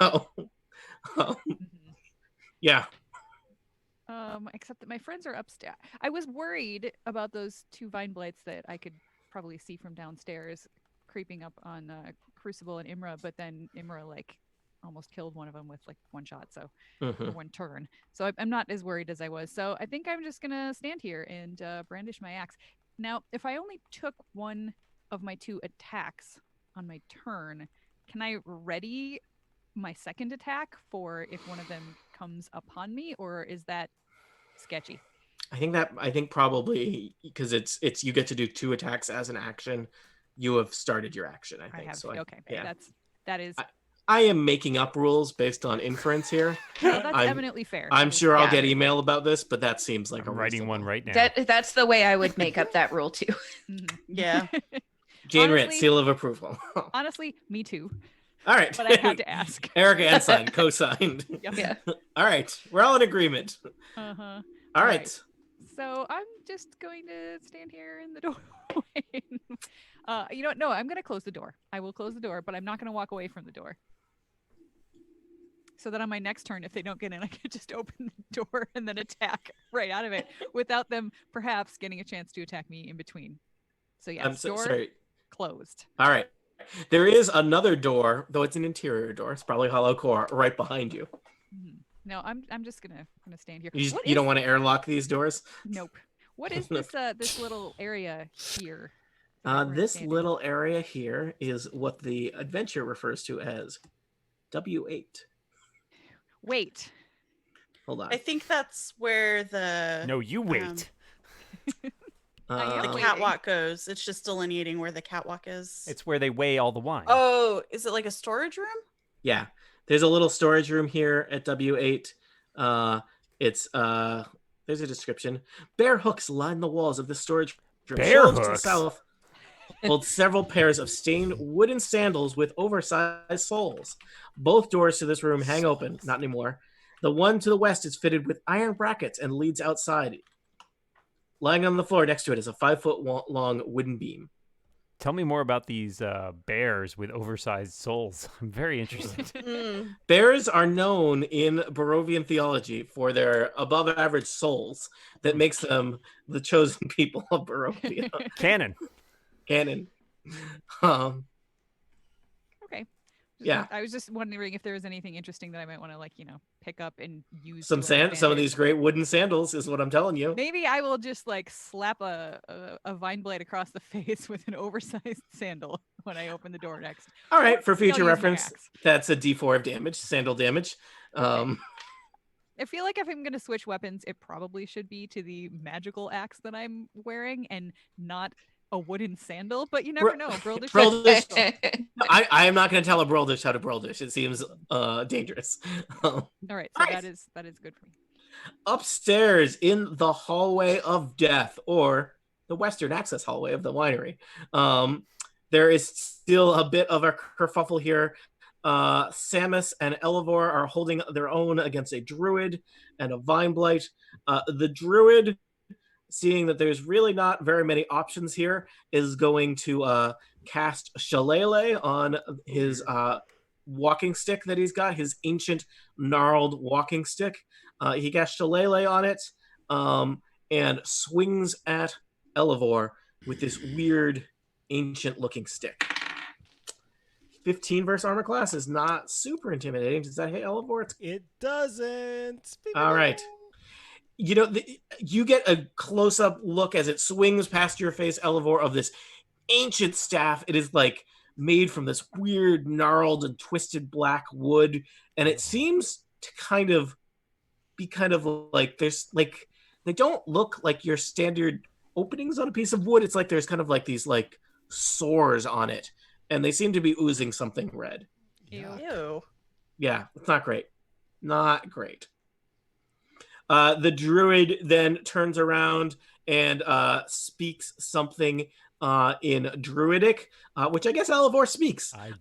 Except that my friends are upstairs. I was worried about those two vine blights that I could probably see from downstairs creeping up on Crucible and Imra, but then Imra almost killed one of them with one shot, so or one turn. So I'm not as worried as I was. So I think I'm just gonna stand here and brandish my axe. Now, if I only took one of my two attacks on my turn, can I ready my second attack for if one of them comes upon me, or is that sketchy? I think probably because it's you get to do two attacks as an action. You have started your action, I think. Yeah. That is. I am making up rules based on inference here. Well, that's eminently fair. I'm sure I'll get email about this, but that seems like I'm writing one right now. That's the way I would make up that rule too. Yeah. Jane Ritt, seal of approval. Honestly, me too. All right. But I had to ask. Erica Ensign, co-signed. Yeah. All right. We're all in agreement. Uh-huh. All right. So I'm just going to stand here in the doorway. No, I'm going to close the door. I will close the door, but I'm not going to walk away from the door. so that on my next turn, if they don't get in, I could just open the door and then attack right out of it without them perhaps getting a chance to attack me in between. So yes, door sorry. closed. All right. There is another door, though it's an interior door. It's probably hollow core right behind you. No, I'm just gonna stand here. You don't want to airlock these doors? Nope. What is this this little area here? This little area here is what the adventure refers to as W8. Wait. Hold on. I think that's where the No, you wait. the catwalk goes. It's just delineating where the catwalk is. It's where they weigh all the wine. Oh, is it like a storage room? Yeah. There's a little storage room here at W8. There's a description. Bare hooks line the walls of the storage room. Bare Shelves to the hooks? south hold several pairs of stained wooden sandals with oversized soles. Both doors to this room hang open. Not anymore. The one to the west is fitted with iron brackets and leads outside. Lying on the floor next to it is a 5-foot long wooden beam. Tell me more about these bears with oversized soles. I'm very interested. Bears are known in Barovian theology for their above-average souls that makes them the chosen people of Barovia. Canon. Okay. Yeah. I was just wondering if there was anything interesting that I might want to pick up and use. Some of these great wooden sandals is what I'm telling you. Maybe I will just slap a vine blade across the face with an oversized sandal when I open the door next. All right, for Maybe I'll future use my reference, axe. that's a D4 of damage, sandal damage. I feel like if I'm going to switch weapons, it probably should be to the magical axe that I'm wearing and not a wooden sandal, but you never know. Brildish. I am not going to tell a Brildish how to Brildish. It seems dangerous. All right, so that is good for me. Upstairs in the hallway of death, or the western access hallway of the winery, there is still a bit of a kerfuffle here. Samus and Elivor are holding their own against a druid and a vine blight. The druid, seeing that there's really not very many options here, is going to cast Shillelagh on his walking stick that he's got, his ancient gnarled walking stick. He casts Shillelagh on it and swings at Elivor with this weird ancient looking stick. 15 versus armor class is not super intimidating. Does that hit Elivor? It doesn't. All right. You get a close-up look as it swings past your face, Elivor, of this ancient staff. It is made from this weird, gnarled and twisted black wood, and it seems to be there's they don't look like your standard openings on a piece of wood. It's there's these sores on it, and they seem to be oozing something red. Ew. Yeah, it's not great. Not great. The druid then turns around and speaks something in Druidic, which I guess Elivor speaks. I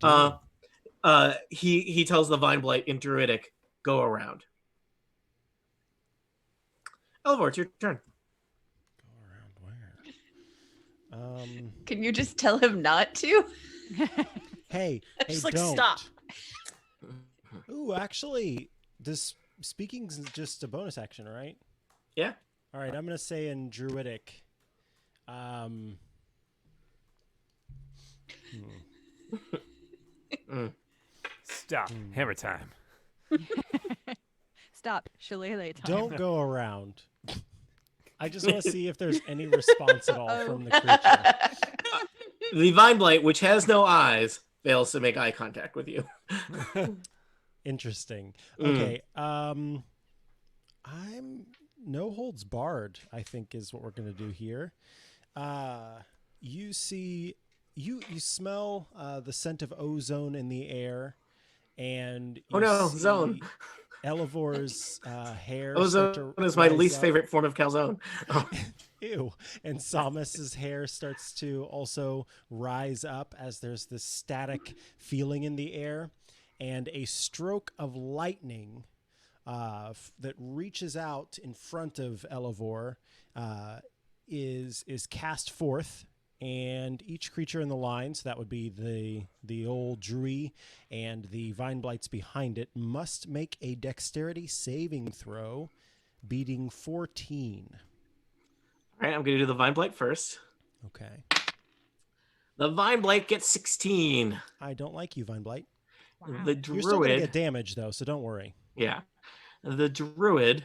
do. He tells the Vine Blight in Druidic, "Go around." Elivor, it's your turn. Go around where? Can you just tell him not to? Hey, Just don't. stop. Ooh, actually, this speaking's just a bonus action, right? Yeah. All right, I'm gonna say in Druidic. Stop. Hammer time. Stop. Shillelagh time. Don't go around. I just want to see if there's any response at all from the creature. The Vine Blight, which has no eyes, fails to make eye contact with you. Interesting. Okay. I'm no holds barred, I think, is what we're gonna do here. You see, you smell the scent of ozone in the air, and you see zone. Elivor's hair. Ozone is my least favorite form of calzone. Ew. And Samus's hair starts to also rise up as there's this static feeling in the air, and a stroke of lightning that reaches out in front of Elivor is cast forth, And each creature in the line, so that would be the old Druid and the Vine Blights behind it, must make a dexterity saving throw, beating 14. All right, I'm going to do the Vine Blight first. Okay. The Vine Blight gets 16. I don't like you, Vine Blight. Wow. The You're still going to Druid, get damage, though, so don't worry. yeah. The Druid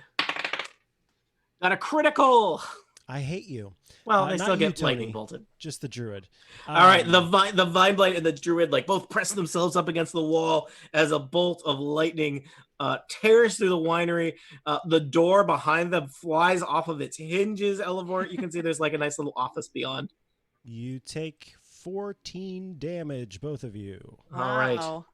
got a critical. I hate you. Well, they not still you, get Tony. lightning bolted. Just the Druid. All right, the Vine Blight and the Druid like both press themselves up against the wall as a bolt of lightning tears through the winery. The door behind them flies off of its hinges. Elevor, you can see there's like a nice little office beyond. You take 14 damage, both of you. All right. Wow.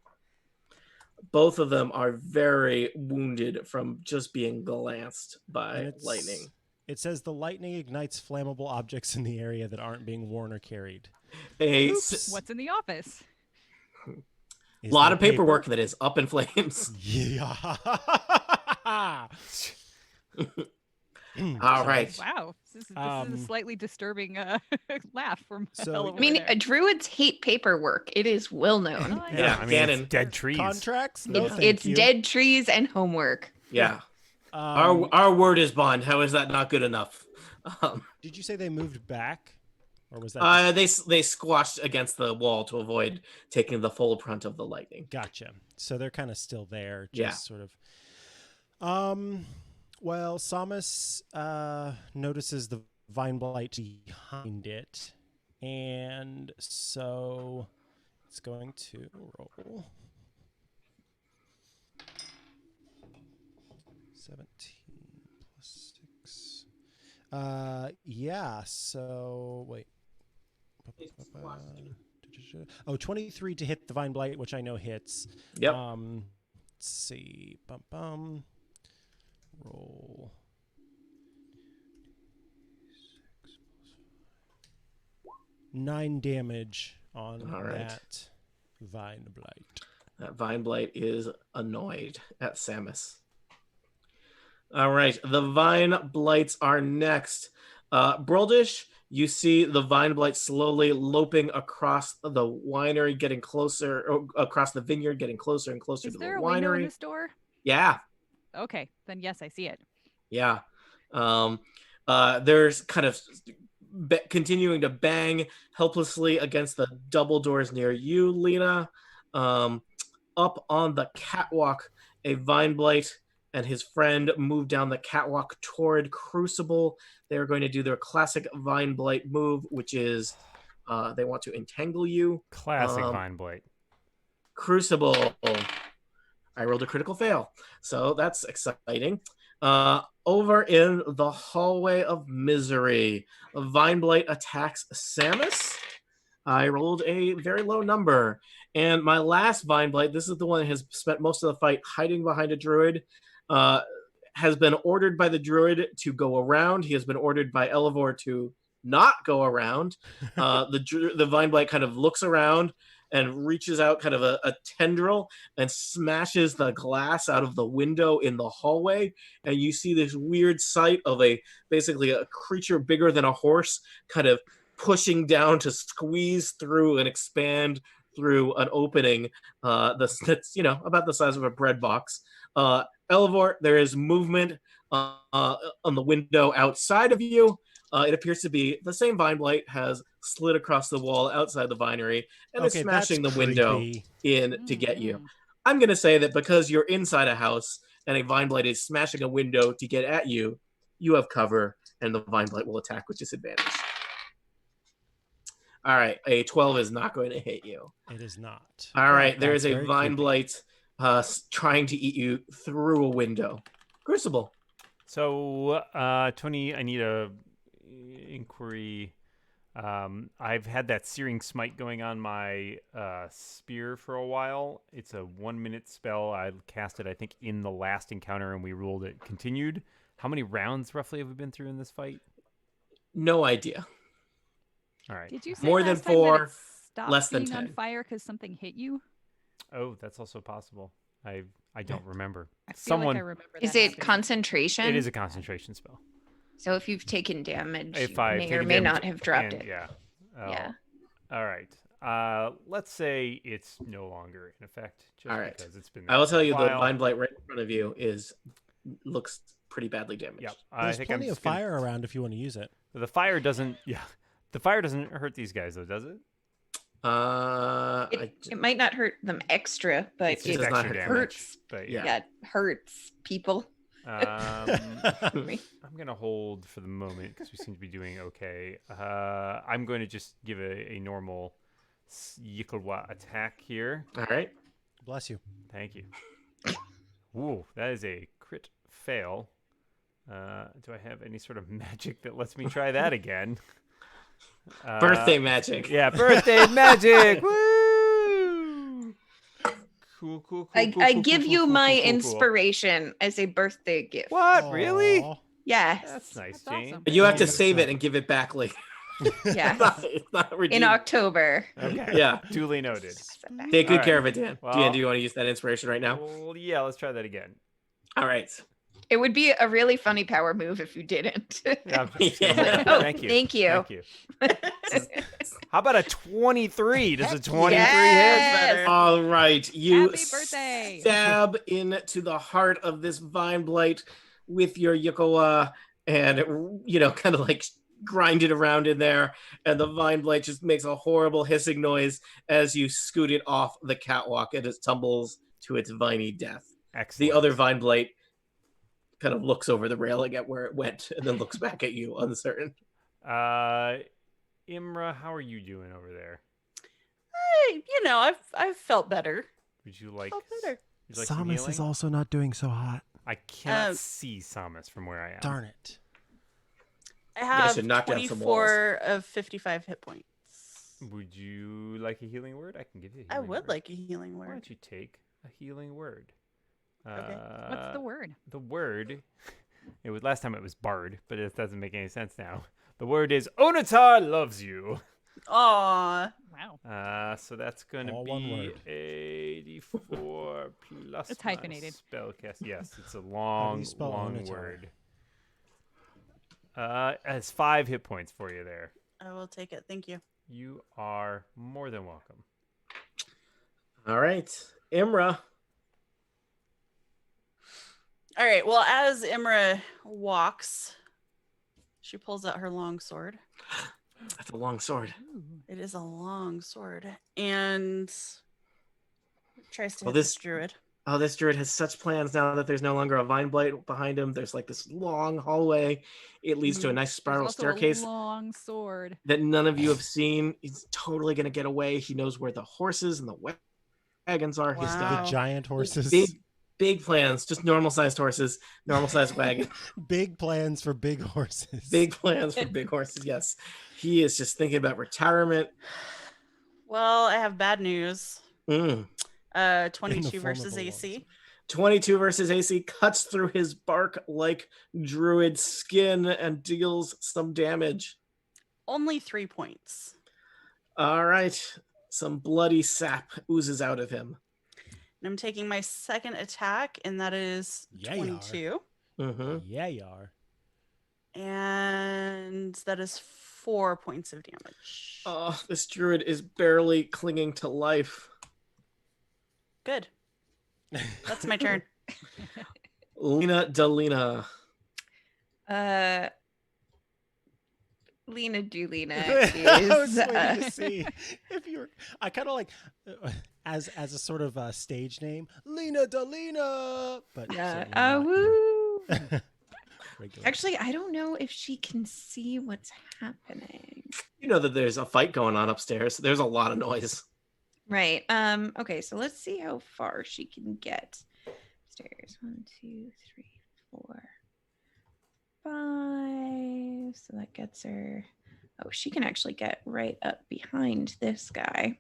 Both of them are very wounded from just being glanced And by it's- lightning. It says the lightning ignites flammable objects in the area that aren't being worn or carried. A What's in the office? Is lot there of paperwork paper? that is up in flames. Yeah. All right. Wow, this is a Um, slightly disturbing laugh from. So- Ella I mean, over there. druids hate paperwork. It is well known. Oh, Yeah, I mean, Ganon. it's dead trees. Contracts? No, It's, thank it's you. dead trees and homework. Yeah. Um, Our word is bond. How is that not good enough? Did you say they moved back? Or was that They squashed against the wall to avoid taking the full brunt of the lightning. Gotcha. So they're kind of still there, just Yeah. sort of. Well, Samus notices the Vine Blight behind it, and so it's going to roll 17 plus 6. Yeah. So wait. Oh, 23 to hit the Vine Blight, which I know hits. Yep. Let's see. Roll. 9 damage on All right. that Vine Blight. That Vine Blight is annoyed at Samus. All right, the Vine Blights are next. Broldish, you see the Vine Blight slowly loping across the winery, getting closer, or across the vineyard, getting closer and closer Is to the there a window in winery. this door? Yeah, Okay, then yes, I see it. yeah. There's kind of continuing to bang helplessly against the double doors near you, Lena. Up on the catwalk, a Vine Blight and his friend move down the catwalk toward Crucible. They're going to do their classic Vine Blight move, which is they want to entangle you. Classic Vine Blight. Crucible. I rolled a critical fail, so that's exciting. Over in the hallway of misery, Vine Blight attacks Samus. I rolled a very low number. And my last Vine Blight, this is the one that has spent most of the fight hiding behind a druid, has been ordered by the druid to go around. He has been ordered by Elevor to not go around. The Vine Blight kind of looks around and reaches out kind of a tendril and smashes the glass out of the window in the hallway. And you see this weird sight of basically a creature bigger than a horse kind of pushing down to squeeze through and expand through an opening that's about the size of a bread box. Elevor, there is movement on the window outside of you. It appears to be the same Vine Blight has slid across the wall outside the vinery and is Okay, smashing the that's window creepy. in to get you. Mhm. I'm going to say that because you're inside a house and a Vine Blight is smashing a window to get at you, you have cover and the Vine Blight will attack with disadvantage. All right, a 12 is not going to hit you. It is not. All right, But there is that's a very Vine creepy. Blight trying to eat you through a window. Crucible. So, Tony, I need a inquiry. I've had that searing smite going on my spear for a while. It's a 1-minute spell. I cast it, I think, in the last encounter, and we ruled it continued. How many rounds roughly have we been through in this fight? No idea. All right. Did you say More last than time that 4, it stopped less than being on 10. fire because something hit you? Oh, that's also possible. I don't remember. I feel Someone. like I remember. Is that it happening. concentration? It is a concentration spell. So if you've taken damage, If you I've may or taken may damage not have dropped and- it. Yeah. Oh, Yeah. all right. Let's say it's no longer in effect, just All right. because it's been. I will there for tell a you the while. vine blight right in front of you looks pretty badly damaged. Yep. I There's think plenty I'm of just gonna- fire around if you want to use it. The fire doesn't. Yeah. The fire doesn't hurt these guys, though, does it? It might not hurt them extra, but It's it just does not extra hurt damage. hurts. But Yeah. Yeah, it hurts people. I'm gonna hold for the moment because we seem to be doing okay. I'm going to just give a normal Yikalwa attack here. All right. Bless you. Thank you. Ooh, that is a crit fail. Do I have any sort of magic that lets me try that again? Birthday magic. Yeah, birthday magic. Woo! Cool. I give you my cool. inspiration as a birthday gift. What? Really? Aw. Yes. That's nice, That's Jane. awesome. But you have to Yeah, save so- it and give it back later. Yeah. It's not In redeemed. October. Okay. Yeah. Duly noted. Take good All care right. of it, Dan. Well- Do you want to use that inspiration right now? Well, yeah, let's try that again. All right. It would be a really funny power move if you didn't. Yeah. Yeah. Oh, Thank you. thank you. Thank you. How about a 23? Does a 23 Yes. hit? All right. You Happy birthday. stab into the heart of this vine blight with your Yukawa and, kind of like grind it around in there. And the vine blight just makes a horrible hissing noise as you scoot it off the catwalk and it tumbles to its viney death. Excellent. The other vine blight kind of looks over the railing at where it went and then looks back at you uncertain. Imra, how are you doing over there? I've felt better. Would you like, Felt better. would you like some Samus healing? is also not doing so hot. I cannot Um, see Samus from where I am. Darn it. I guys have should knock down some 24 of 55 hit points. Would you like a healing word? I can give you a I healing would word. like a healing Why word. don't you take a healing word? Okay. What's the word? The word. Last time it was Bard, but it doesn't make any sense now. The word is Onatar loves you. Aw. Wow. So that's going to All one be word. 84 plus It's my hyphenated. spellcast. Yes, it's a How do long, you spell long Onatar? word. It's 5 hit points for you there. I will take it. Thank you. You are more than welcome. All right. Imra. All right. Well, as Imra walks, she pulls out her long sword. That's a long sword. It is a long sword. And tries to Well, hit this- this druid. Oh, this druid has such plans now that there's no longer a vine blight behind him. There's like this long hallway. It leads to a nice There's spiral also staircase a long sword. that none of you have seen. He's totally going to get away. He knows where the horses and the wagons are. He's Wow. got The giant horses. big plans, just normal sized horses, normal sized wagon. Big plans for big horses. Big plans for big horses. Yes. He is just thinking about retirement. Well, I have bad news. Mm. 22 form of versus a AC. 22 versus AC cuts through his bark like druid skin and deals some damage. Only 3 points. All right. Some bloody sap oozes out of him. And I'm taking my second attack, and that is Yeah, you are. 22. Mm-hmm. Yeah, you are. And that is 4 points of damage. Oh, this druid is barely clinging to life. Good. That's my turn. Lena Delina. Lena Doolina I was is waiting to see if you're. I kind of like as a sort of stage name, Lena Delina. But yeah. certainly not Woo. regular. Actually, I don't know if she can see what's happening. You know that there's a fight going on upstairs. There's a lot of noise. Right. Okay, so let's see how far she can get. Stairs. 1, 2, 3, 4, 5. So that gets her. Oh, she can actually get right up behind this guy.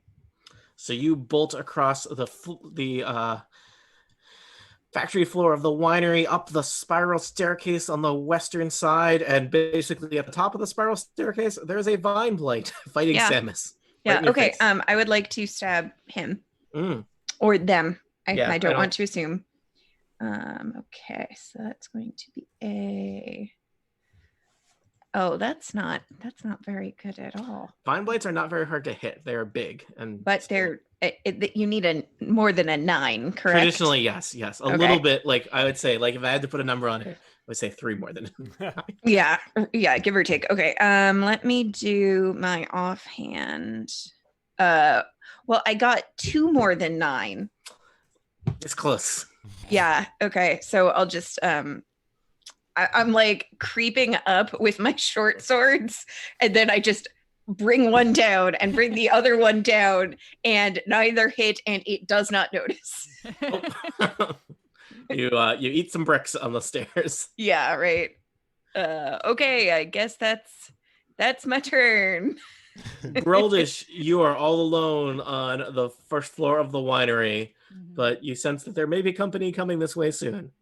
So you bolt across the factory floor of the winery, up the spiral staircase on the western side, and basically at the top of the spiral staircase, there's a vine blight fighting Yeah. Samus. Yeah. Right in your Okay. face. I would like to stab him Mm. or them. Yeah, I I don't don't- want to assume. Okay, so that's going to be a Oh, that's not very good at all. Vine blights are not very hard to hit. They're big and But you need a more than a 9, correct? traditionally, yes. A Okay. little bit, like I would say, like if I had to put a number on it, I would say 3 more than. Yeah, give or take. Okay, let me do my offhand. Well, I got 2 more than 9. It's close. Yeah. Okay. So I'll just I'm like creeping up with my short swords, and then I just bring one down and bring the other one down, and neither hit, and it does not notice. You eat some bricks on the stairs. Yeah. Right. Okay. I guess that's my turn. Brildish, you are all alone on the first floor of the winery, but you sense that there may be company coming this way soon.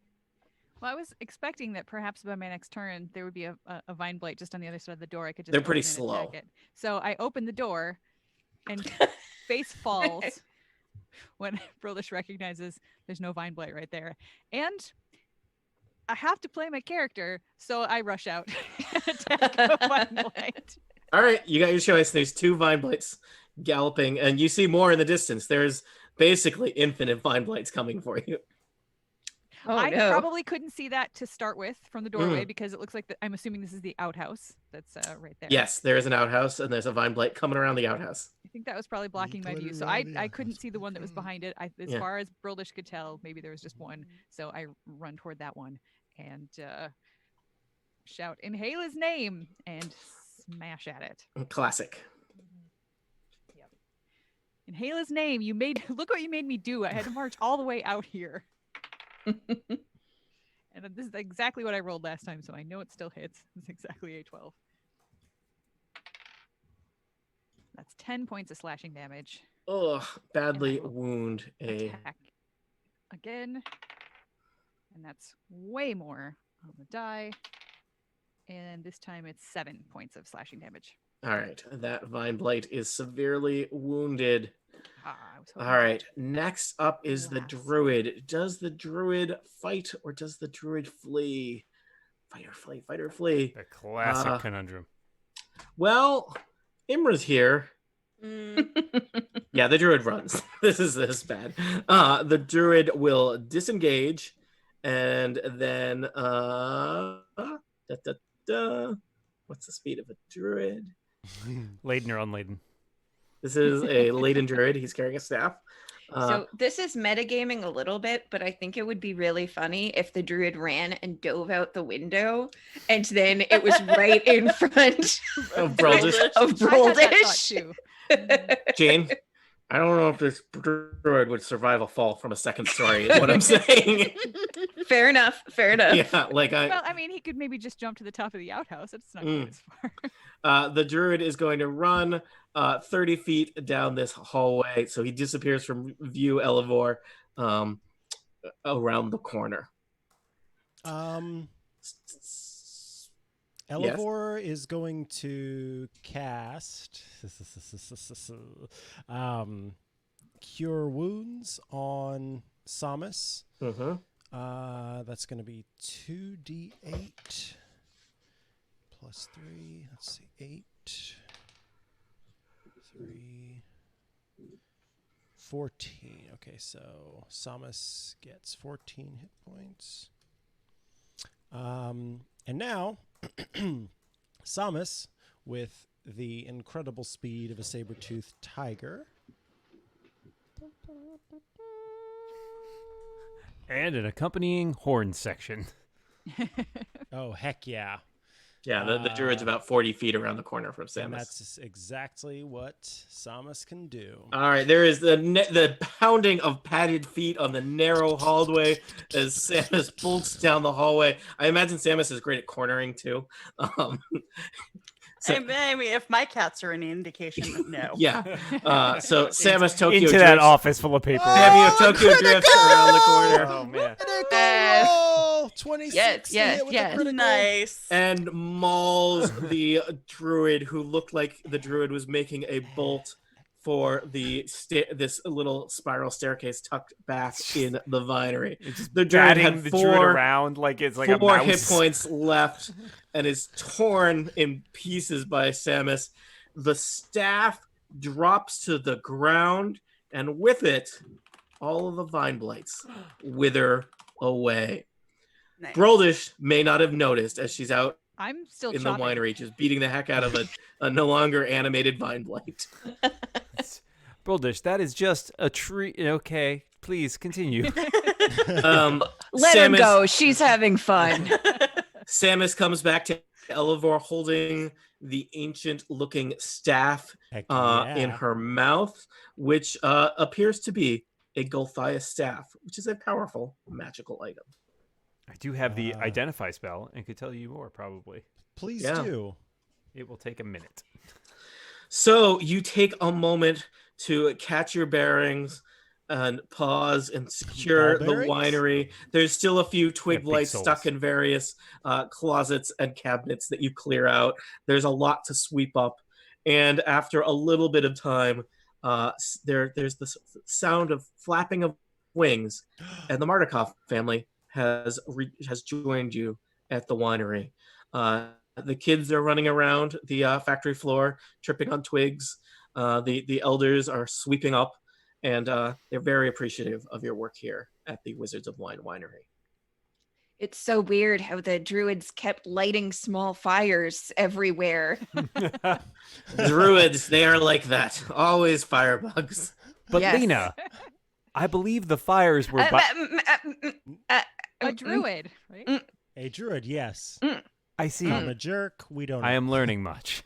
Well, I was expecting that perhaps by my next turn there would be a vine blight just on the other side of the door. I could just They're pretty open and attack slow. it. So I open the door, and face falls when Brildish recognizes there's no vine blight right there, and I have to play my character, so I rush out and attack a vine blight. All right, you got your choice. There's 2 vine blights galloping, and you see more in the distance. There's basically infinite vine blights coming for you. Oh, I no. probably couldn't see that to start with from the doorway because it looks like I'm assuming this is the outhouse that's right there. Yes, there is an outhouse, and there's a vine blight coming around the outhouse. I think that was probably blocking my view. So I couldn't see the one that was behind it. As far as Brildish could tell, maybe there was just one. So I run toward that one and shout, "Inhale his name," and smash at it. Classic. Yep. Inhale his name. Look what you made me do. I had to march all the way out here. And this is exactly what I rolled last time, so I know it still hits. It's exactly a 12. That's 10 points of slashing damage. Ugh, badly wound a... Attack again. And that's way more on the die. And this time it's 7 points of slashing damage. All right, that vine blight is severely wounded. All right, next up is the druid. Does the druid fight or does the druid flee? Fight or flee. The classic conundrum. Well, Imra's here. Yeah, the druid runs. This is bad. The druid will disengage and then what's the speed of a druid? Laden or unladen? This is a laden druid. He's carrying a staff. So this is metagaming a little bit, but I think it would be really funny if the druid ran and dove out the window, and then it was right in front of Brildish. Jane, I don't know if this druid would survive a fall from a second story, is what I'm saying. Fair enough. Yeah, well, I mean, he could maybe just jump to the top of the outhouse. It's not going as far. The druid is going to run 30 feet down this hallway, so he disappears from view, Elevor, around the corner. Elevor is going to cast Cure Wounds on Samus. That's going to be 2d8 plus 3. Let's see, 8, 3, 14. Okay, so Samus gets 14 hit points. And now, Samus, with the incredible speed of a saber-toothed tiger. And an accompanying horn section. Oh, heck yeah. Yeah, the druid's about 40 feet around the corner from Samus. And that's exactly what Samus can do. All right, there is the pounding of padded feet on the narrow hallway as Samus bolts down the hallway. I imagine Samus is great at cornering, too. I mean, if my cats are any indication, no. Yeah. So Samus Tokyo into drifts. that office full of paper. Samus Tokyo drifts around the corner. Oh, man. Critical! 26. Yes. Nice. And mauls the druid, who looked like the druid was making a bolt for this little spiral staircase tucked back in the vinery. It's just The druid batting had the druid four around like it's like a four mouse. hit points left and is torn in pieces by Samus. The staff drops to the ground, and with it, all of the vine blights wither away. Nice. Broldish may not have noticed as she's out I'm still in chopping. the winery, just beating the heck out of a no longer animated vine blight. Broldish, that is just a tree. Okay, please continue. Let Samus, her go. She's having fun. Samus comes back to Elevor holding the ancient-looking staff Heck in yeah. her mouth, which appears to be a Gulthias staff, which is a powerful magical item. I do have the identify spell and could tell you more probably. Please Yeah. do. It will take a minute. So you take a moment to catch your bearings and pause and secure Ball the bearings? winery. There's still a few twig big blights souls. stuck in various closets and cabinets that you clear out. There's a lot to sweep up. And after a little bit of time, there's the sound of flapping of wings, and the Mardukov family has joined you at the winery. The kids are running around the factory floor, tripping on twigs. The elders are sweeping up, and they're very appreciative of your work here at the Wizards of Wine Winery. It's so weird how the druids kept lighting small fires everywhere. Druids, they are like that. Always firebugs. But Yes. Lena, I believe the fires were. A druid, right? A druid, yes. I see. I'm a jerk. We don't. I am learning much.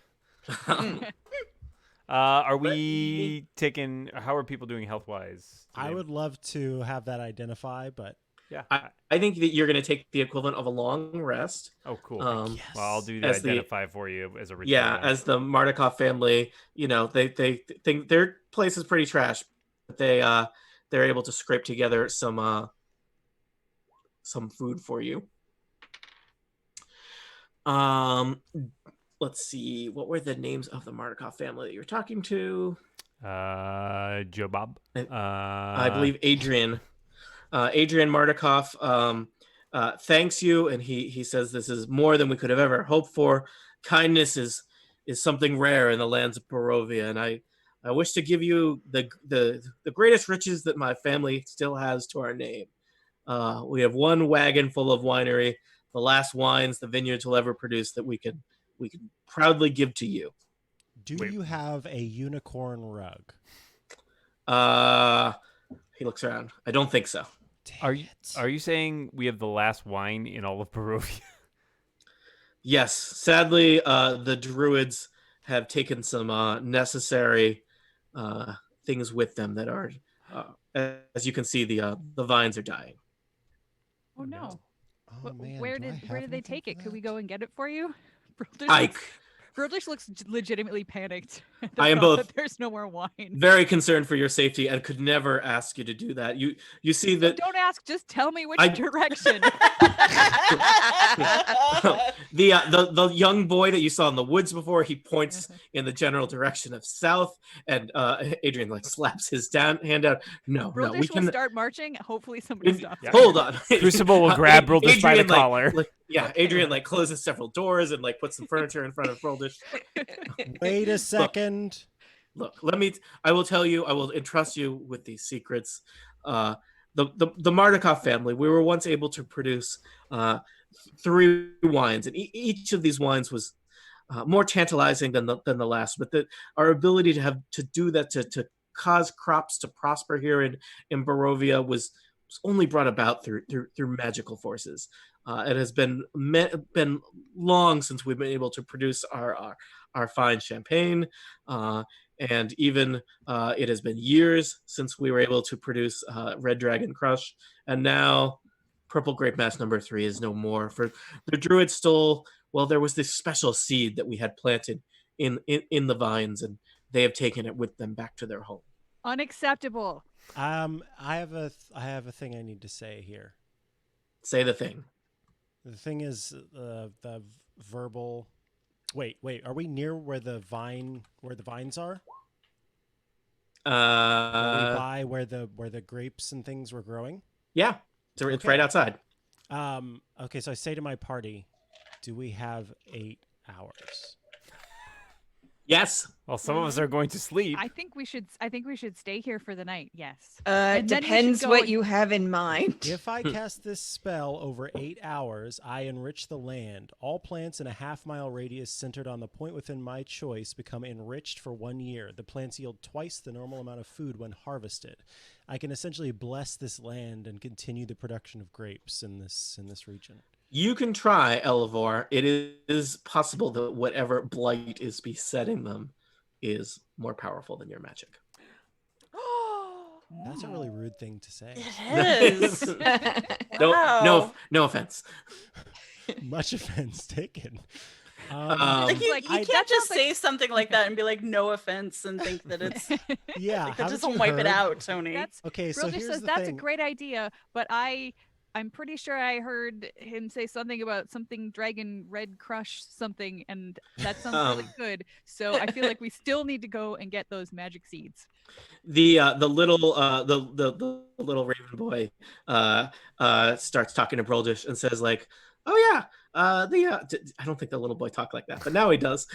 Are we taking? How are people doing health wise? I would love to have that identify, but Yeah. I think that you're going to take the equivalent of a long rest. Oh, cool. Yes. Well, I'll do the As the- identify for you as a ritual. Yeah, then. as the Mardukov family, they think their place is pretty trash, but they're able to scrape together some food for you. Let's see, what were the names of the Mardukov family that you were talking to? Jobob. I believe Adrian. Adrian Mardukov thanks you, and he says this is more than we could have ever hoped for. Kindness is something rare in the lands of Barovia, and I wish to give you the greatest riches that my family still has to our name. We have one wagon full of winery, the last wines the vineyards will ever produce that we can proudly give to you. do Wait. you have a unicorn rug? He looks around. I don't think so. Dang Are you saying we have the last wine in all of Barovia? Yes, sadly, the druids have taken some necessary things with them that are, as you can see, the vines are dying. Oh no. Oh, man, Where do I did have they anything take for it? Could we that? go and get it for you? Ike, Brodish looks legitimately panicked. at the I am thought both that there's no more wine. very concerned for your safety and could never ask you to do that. You see that Don't ask. Just tell me which I- direction. the young boy that you saw in the woods before, he points in the general direction of south, and Adrian slaps his hand down. No, Brodish we will can. start marching. Hopefully somebody stops. Yeah. him. Hold on. Crucible will grab Broldish by the Adrian, collar. Adrian closes several doors and puts some furniture in front of Broldish. Wait a second. Look, I will tell you, I will entrust you with these secrets. The Mardukov family, we were once able to produce 3 wines, and each of these wines was more tantalizing than the last. But our ability to do that, to cause crops to prosper here in Barovia was only brought about through magical forces. It has been long since we've been able to produce our fine champagne, and even it has been years since we were able to produce Red Dragon Crush, and now Purple Grape Mass number 3 is no more. For the druids stole. Well, there was this special seed that we had planted in the vines, and they have taken it with them back to their home. Unacceptable. I have a thing I need to say here. Say the thing. The thing is the verbal. Wait. Are we near where the vines are? Were we Uh, by where the grapes and things were growing? yeah, so it's Okay. right outside. Okay, so I say to my party, do we have 8 hours? Yes. Well, some of us are going to sleep. I think we should stay here for the night. Yes. It And then we should depends go what and- you have in mind. If I cast this spell over 8 hours, I enrich the land. All plants in a half-mile radius centered on the point within my choice become enriched for 1 year. The plants yield twice the normal amount of food when harvested. I can essentially bless this land and continue the production of grapes in this region. You can try, Elevor. It is possible that whatever blight is besetting them is more powerful than your magic. That's a really rude thing to say. It is. No offense. Much offense taken. Like you that can't just sounds say something like that and be like, no offense, and think that it's yeah, that haven't doesn't you wipe heard? it out, Tony. That's Okay, so Brildish here's says the that's thing. a great idea, but I'm pretty sure I heard him say something about something dragon red crush something, and that sounds really good. So I feel like we still need to go and get those magic seeds. The little raven boy starts talking to Broldish and says like, "Oh yeah, I don't think the little boy talked like that, but now he does."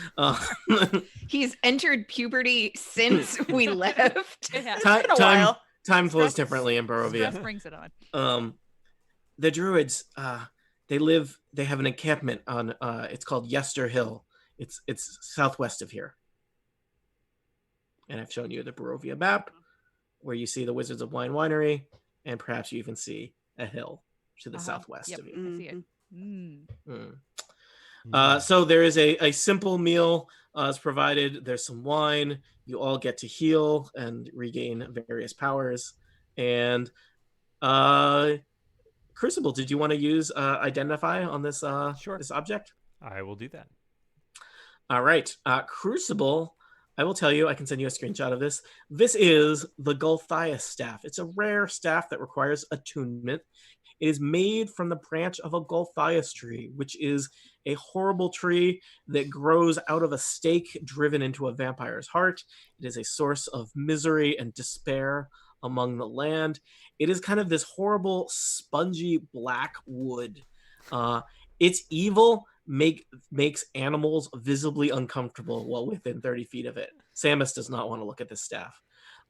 He's entered puberty since we left. It has. Time, been a while. time flows Stress- differently in Stress Barovia. brings it on. The druids, they have an encampment on it's called Yester Hill. It's southwest of here. And I've shown you the Barovia map where you see the Wizards of Wine Winery, and perhaps you even see a hill to the southwest Yep. of you. I see it. So there is a simple meal is provided. There's some wine. You all get to heal and regain various powers. And Crucible, did you want to use identify on this Sure. this object? I will do that. All right. Crucible, I will tell you, I can send you a screenshot of this. This is the Gulthias staff. It's a rare staff that requires attunement. It is made from the branch of a Gulthias tree, which is a horrible tree that grows out of a stake driven into a vampire's heart. It is a source of misery and despair among the land. It is kind of this horrible, spongy black wood. Its evil makes animals visibly uncomfortable while within 30 feet of it. Samus does not want to look at this staff.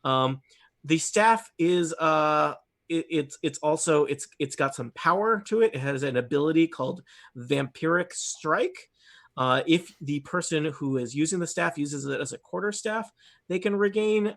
The staff is it's got some power to it. It has an ability called Vampiric Strike. If the person who is using the staff uses it as a quarter staff, they can regain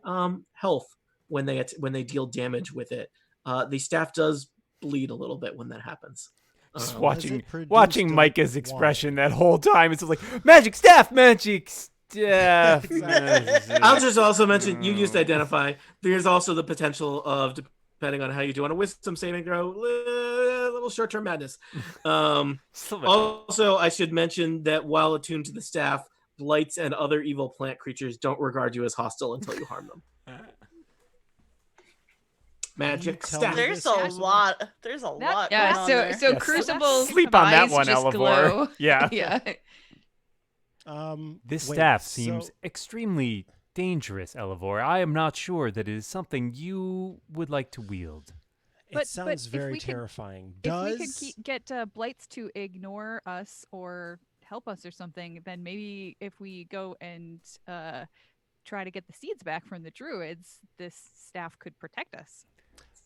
health when they deal damage with it. The staff does bleed a little bit when that happens. Just Does watching it produce Micah's wine? expression that whole time. It's like magic staff, magic staff. I'll just also mention you used identify. There's also the potential of, depending on how you do on a wisdom saving throw, a little short-term madness. Also, I should mention that while attuned to the staff, blights and other evil plant creatures don't regard you as hostile until you harm them. Magic tell staff. me There's this- a lot. There's a lot. Yeah, going on so there. so Yes. Crucible's Sleep on that eyes one, just Elevor. glow. Yeah. Yeah. This Wait, staff so- seems extremely dangerous, Elevor. I am not sure that it is something you would like to wield. It But sounds if very we could- terrifying. If we could get blights to ignore us or help us or something, then maybe if we go and try to get the seeds back from the druids, this staff could protect us.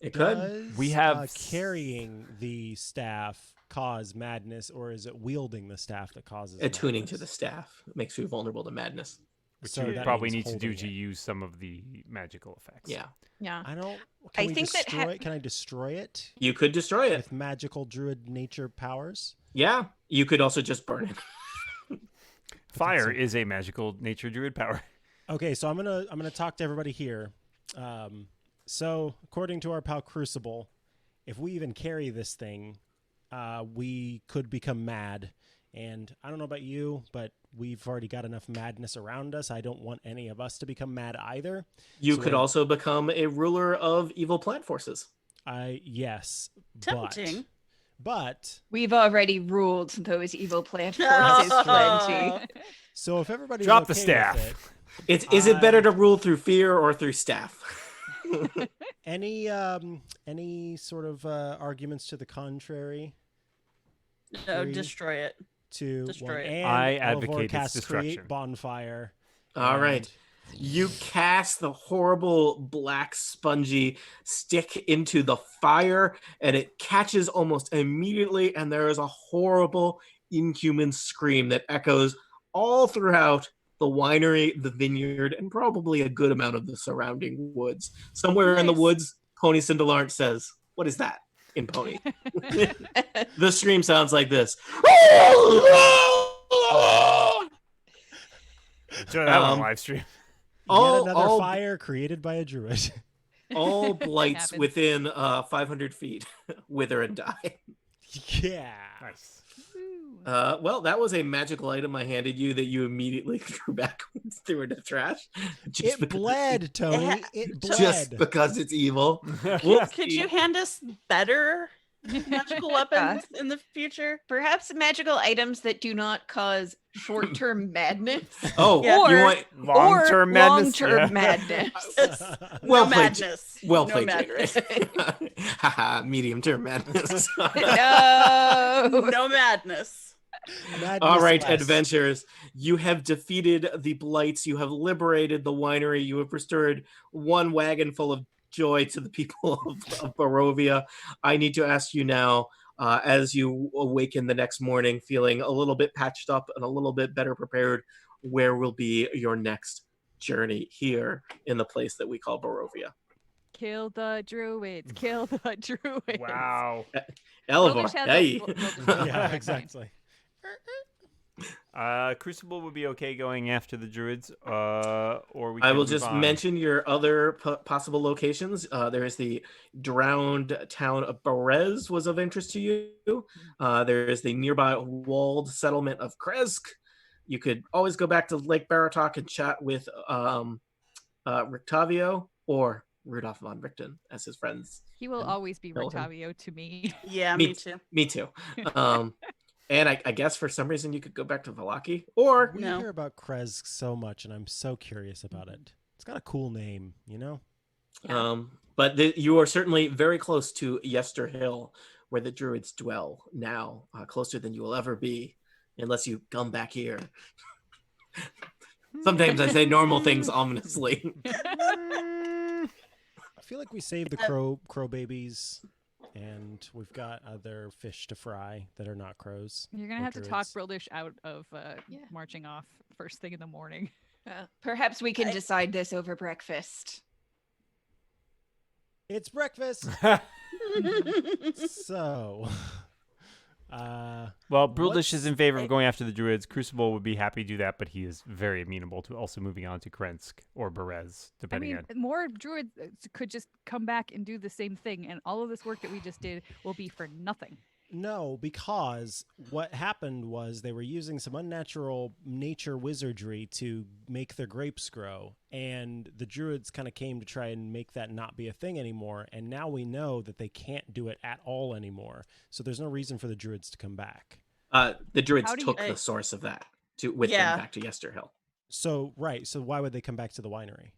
It could. Does, We have- carrying the staff cause madness, or is it wielding the staff that causes Attuning to madness? the staff makes you vulnerable to madness. Which So you that probably means need to do holding to it. use some of the magical effects. Yeah. Yeah. I don't. I Can we think that destroy? Can I destroy it You could destroy it. with magical druid nature powers? Yeah. You could also just burn it. Fire is a magical nature druid power. Okay, so I'm gonna talk to everybody here. So according to our pal Crucible, if we even carry this thing, we could become mad. And I don't know about you, but we've already got enough madness around us. I don't want any of us to become mad either. You So could we're- also become a ruler of evil plant forces. Yes, Tempting. But We've already ruled those evil plant forces plenty. so if everybody's Drop the okay with staff. it, Is it better to rule through fear or through staff? Any sort of arguments to the contrary? No, 3, destroy it. 2, Destroy 1. it. And I Elevor advocate its casts destruction. create bonfire. All right. and- You cast the horrible black spongy stick into the fire, and it catches almost immediately, and there is a horrible inhuman scream that echoes all throughout the winery, the vineyard, and probably a good amount of the surrounding woods. Somewhere in the Nice. woods, Pony Cinderlarnt says, "What is that?" in Pony. The scream sounds like this. Enjoy that on live stream. Yet another fire created by a druid. All blights Happens. within 500 feet wither and die. Yeah. Nice. Well, that was a magical item I handed you that you immediately threw back threw into the trash. It bled, Tony. It bled. Just because it's evil. Could you hand us better magical weapons in the future? Perhaps magical items that do not cause short-term madness. Oh, Yeah. you Or- want Long-term madness. Long-term Yeah. madness. well No played. madness. Well No played, madness. January. Haha, medium-term madness. No. No madness. Madness All right, less. adventurers, you have defeated the blights. You have liberated the winery. You have restored one wagon full of joy to the people of Barovia. I need to ask you now, as you awaken the next morning feeling a little bit patched up and a little bit better prepared, where will be your next journey here in the place that we call Barovia? Kill the druids. Kill the druids. Wow. Elevor, Elvish has hey. Yeah, exactly. Crucible would be okay going after the druids, or we. I can will move just on. mention your other possible locations. There is the drowned town of Berez was of interest to you. There is the nearby walled settlement of Kresk. You could always go back to Lake Baratok and chat with Rictavio or Rudolph von Richten as his friends. He will And always be kill him. Rictavio to me. Yeah, Me me too. Me too. And I guess for some reason you could go back to Valaki or We No. hear about Kresk so much, and I'm so curious about it. It's got a cool name, you know? but you are certainly very close to Yester Hill, where the druids dwell now, closer than you will ever be, unless you come back here. Sometimes I say normal things ominously. I feel like we saved the crow babies, and we've got other fish to fry that are not crows. You're gonna or have to talk druids. Brildish out of Yeah. marching off first thing in the morning. Perhaps we can decide this over breakfast. It's breakfast. So, Well, Bruldish What's- is in favor of going after the druids. Crucible would be happy to do that, but he is very amenable to also moving on to Krensk or Berez, I depending mean, on. more druids could just come back and do the same thing, and all of this work that we just did will be for nothing. no, because what happened was they were using some unnatural nature wizardry to make their grapes grow, and the druids kind of came to try and make that not be a thing anymore, and now we know that they can't do it at all anymore, so there's no reason for the druids to come back. The druids How do took you- the source of that with Yeah. them back to Yester Hill. So, right, so why would they come back to the winery?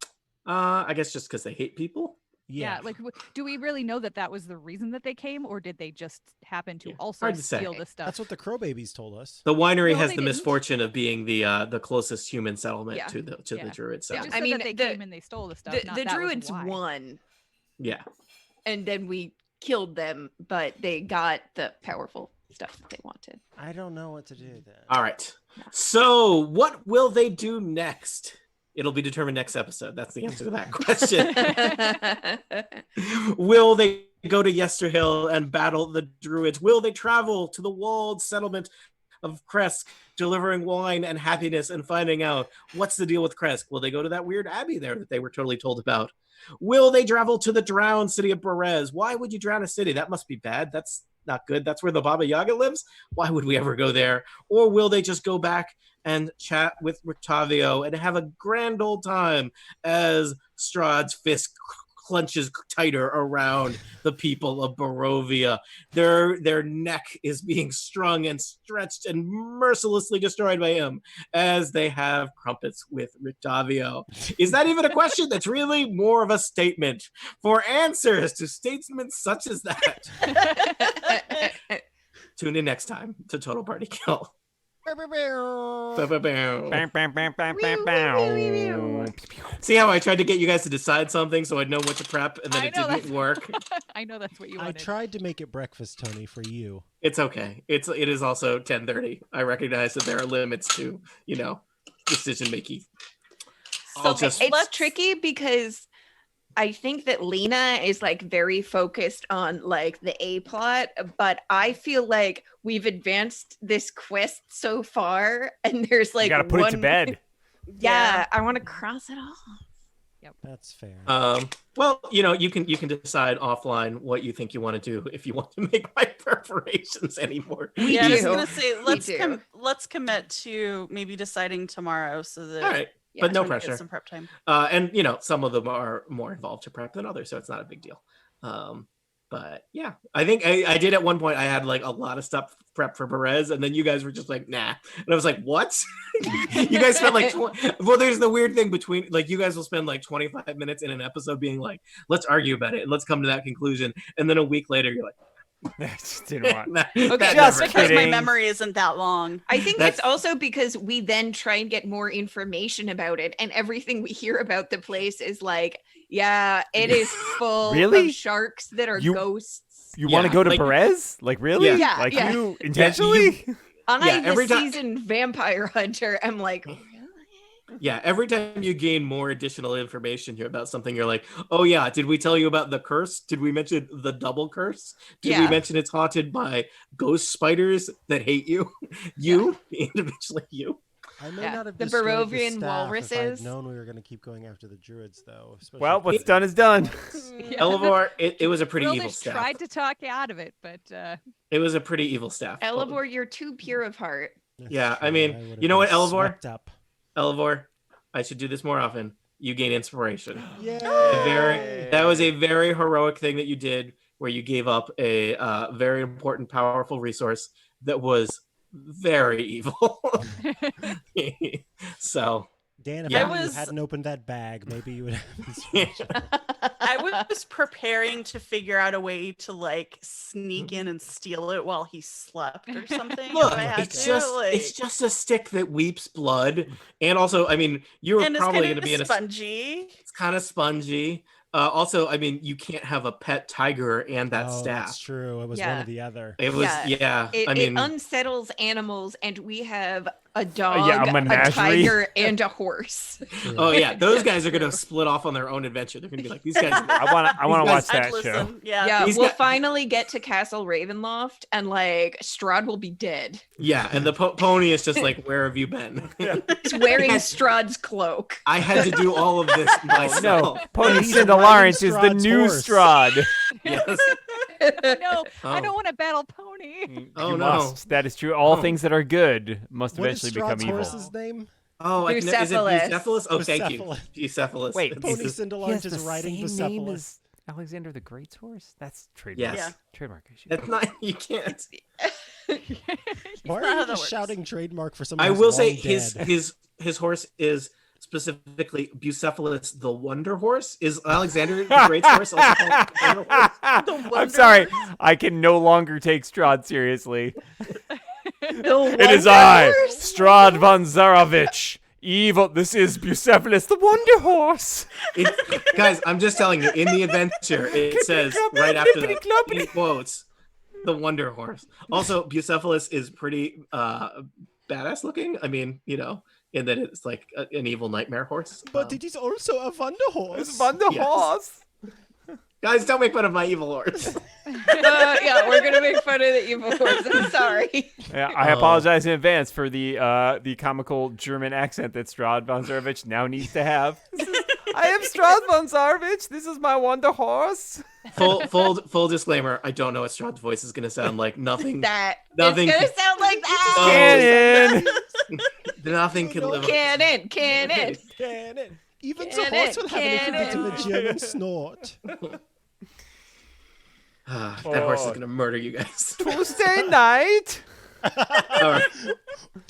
I guess just because they hate people. Yeah, like, do we really know that that was the reason that they came, or did they just happen to Yeah, also hard to say. steal the stuff? That's what the crow babies told us. The winery No, has they the didn't. misfortune of being the closest human settlement Yeah. to the Yeah. druid They settlement. just I said mean, that they the- came and they stole the stuff. The, not the that was druids why. won, Yeah. and then we killed them, but they got the powerful stuff that they wanted. I don't know what to do then. All right. So, what will they do next? It'll be determined next episode. That's the answer to that question. Will they go to Yester Hill and battle the druids? Will they travel to the walled settlement of Kresk, delivering wine and happiness and finding out what's the deal with Kresk? Will they go to that weird abbey there that they were totally told about? Will they travel to the drowned city of Berez? Why would you drown a city? That must be bad. That's not good. That's where the Baba Yaga lives. Why would we ever go there? Or will they just go back and chat with Rictavio and have a grand old time as Strahd's fist clenches tighter around the people of Barovia. Their neck is being strung and stretched and mercilessly destroyed by him as they have crumpets with Rictavio. Is that even a question? That's really more of a statement. For answers to statements such as that, tune in next time to Total Party Kill. See how I tried to get you guys to decide something so I'd know what to prep, and then it didn't work. I know that's what you I wanted. tried to make it breakfast, Tony, for you. It's okay. It is also 10:30. I recognize that there are limits to, decision making. So It's tricky because I think that Lena is like very focused on like the A plot, but I feel like we've advanced this quest so far, and there's like You gotta put it to bed. Yeah, I want to cross it off. That's fair. Well, you can decide offline what you think you want to do if you want to make my preparations anymore. Yeah, I was do. gonna say do. let's commit to maybe deciding tomorrow so that All right, but no Tony gets pressure. some prep time. And some of them are more involved to prep than others, so it's not a big deal. But yeah, I think I did at one point. I had like a lot of stuff prepped for Perez, and then you guys were just like, nah. And I was like, what? You guys spent like, well, there's the weird thing between like, you guys will spend like 25 minutes in an episode being like, let's argue about it and let's come to that conclusion. And then a week later, you're like, I just didn't want. Okay, Just Because my kidding. memory isn't that long. I think That's- it's also because we then try and get more information about it, and everything we hear about the place is like, yeah, it is full Really? of sharks that are You- ghosts. You want to Yeah, go to like- Perez? Like really? Yeah, Like yeah. you intentionally? I, every the time- seasoned vampire hunter, am like, really? yeah, every time you gain more additional information here about something, you're like, oh yeah, did we tell you about the curse? Did we mention the double curse? Did we Yeah. mention it's haunted by ghost spiders that hate you? Individually you. I may Yeah, not have the destroyed Barovian staff walruses. If I'd known we were going to keep going after the druids, though. especially Well, if what's they- done is done. Yeah. Elevor, it was a pretty evil Brildish staff. tried to talk you out of it, but It was a pretty evil staff. Elevor, you're too pure of heart. That's Yeah, I true. mean, would've you know been what, Elevor? swept Up. Elevor, I should do this more often. You gain inspiration. Yay! That was a very heroic thing that you did, where you gave up a very important, powerful resource that was very evil. So, Dan, if Yeah. only I you was- hadn't opened that bag, maybe you would have inspiration. I was preparing to figure out a way to like sneak in and steal it while he slept or something. look, if I had it's to, just like- it's just a stick that weeps blood, and also, I mean, you were and it's probably kind going to of be in a. spongy. It's kind of spongy. Also, I mean, you can't have a pet tiger and that Oh, staff. That's true. It was one Yeah. or the other. It was, Yeah. I mean, it unsettles animals, and we have a dog, yeah, a a menagerie. tiger, and a horse. True. oh yeah, those guys are gonna split off on their own adventure. They're gonna be like, these guys. I want to watch guys- that I'd show. listen. Yeah. Yeah, These we'll guys- finally get to Castle Ravenloft, and like Strahd will be dead. Yeah, and the pony is just like, where have you been? He's wearing Yes. Strahd's cloak. I had to do all of this myself. No, Pony He's Cinda riding Lawrence is the Strahd's new horse. Strahd. Yes. no, I Oh. don't want to battle pony. Oh, You no. must. That is true. All Oh. things that are good must What is eventually become Strahd's evil. horse's name? Oh, is it Bucephalus. Bucephalus? Oh, thank you. Bucephalus. Bucephalus. Wait, It's Pony just- Cinderlance is riding Bucephalus. as Alexander the Great's horse. That's trademark. Yes. Yeah. Trademark issue. That's not. You can't. Why not are how you that just works. shouting trademark for someone I who's will say long dead? his horse is specifically Bucephalus, the Wonder Horse. Is Alexander the Great's horse also called Wonder Horse? I'm Wonder sorry. Horse? I can no longer take Strahd seriously. The It is Wonder I, Horse? Strahd von Zarovich. Evil. This is Bucephalus, the Wonder Horse. Guys, I'm just telling you. In the adventure, it says right after that, in quotes, the Wonder Horse. Also, Bucephalus is pretty badass looking. I mean, in that it's like an evil nightmare horse. But it is also a Wonder Horse. It's Wonder Yes. Horse. Guys, don't make fun of my evil horse. Yeah, we're gonna make fun of the evil horse. I'm sorry. Yeah, I Oh. apologize in advance for the comical German accent that Strahd von Zarovich now needs to have. I am Strahd von Zarovich. This is my Wonder Horse. Full disclaimer. I don't know what Strahd's voice is gonna sound like. Nothing. Nothing- It's gonna sound like that. Cannon. Nothing can live. Cannon. Cannon. Even Can the horse it, will have anything to do can with German snort. That horse is gonna murder you guys. Tuesday night. All right.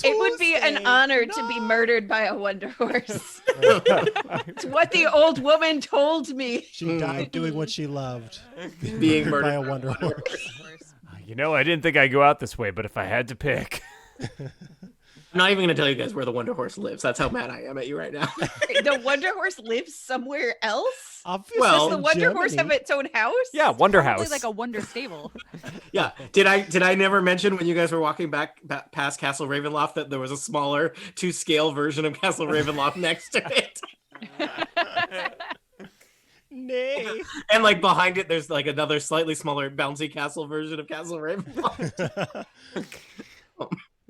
It would be an Tuesday honor to be murdered by a wonder horse. It's what the old woman told me. She died doing what she loved. Being by murdered a wonder horse. You know, I didn't think I'd go out this way, but if I had to pick. I'm not even gonna tell you guys where the Wonder Horse lives. That's how mad I am at you right now. The wonder horse lives somewhere else? Obviously, Well, Does the wonder horse have its own house? Yeah, Wonder Probably House. like a wonder stable. Yeah. Did I never mention when you guys were walking back past Castle Ravenloft that there was a smaller to scale version of Castle Ravenloft next to it? Nay. And like behind it, there's like another slightly smaller bouncy castle version of Castle Ravenloft.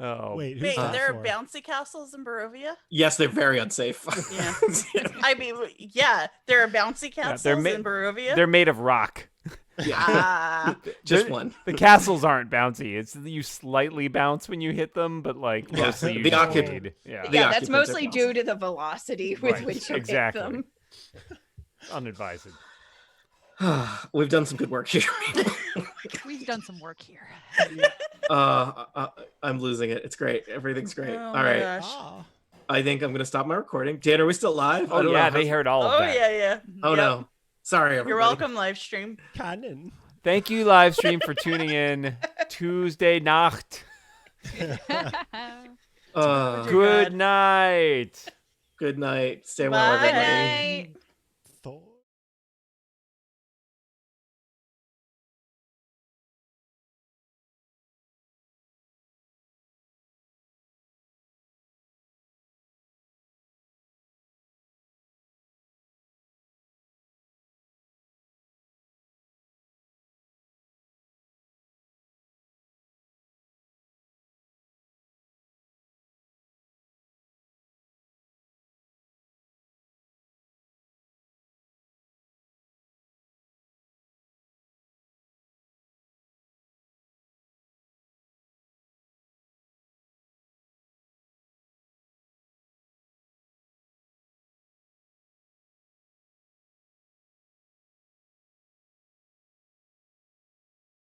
Oh, Wait, who's Wait, that there for? are bouncy castles in Barovia? Yes, they're very unsafe. Yeah. I mean, yeah, there are bouncy castles in Barovia. they're made of rock. Ah, Just They're- one. The castles aren't bouncy. It's you slightly bounce when you hit them, but like Yeah, mostly you the just occupant- fade. Yeah, the Yeah, that's occupants are mostly bouncy. due to the velocity with Right, which you exactly. hit them. unadvised. We've done some good work here. We've done some work here. I'm losing it. It's great. Everything's great. oh All my right. gosh. Ah. I think I'm gonna stop my recording. Dan, are we still live? I Oh don't yeah, know. they heard all of Oh that. yeah. Oh Yep. no. Sorry, everybody. You're welcome, live stream. Canon. Thank you, live stream, for tuning in Tuesday Nacht. Uh, Dear Good God. night. good night. Stay well, Bye. everybody. Night.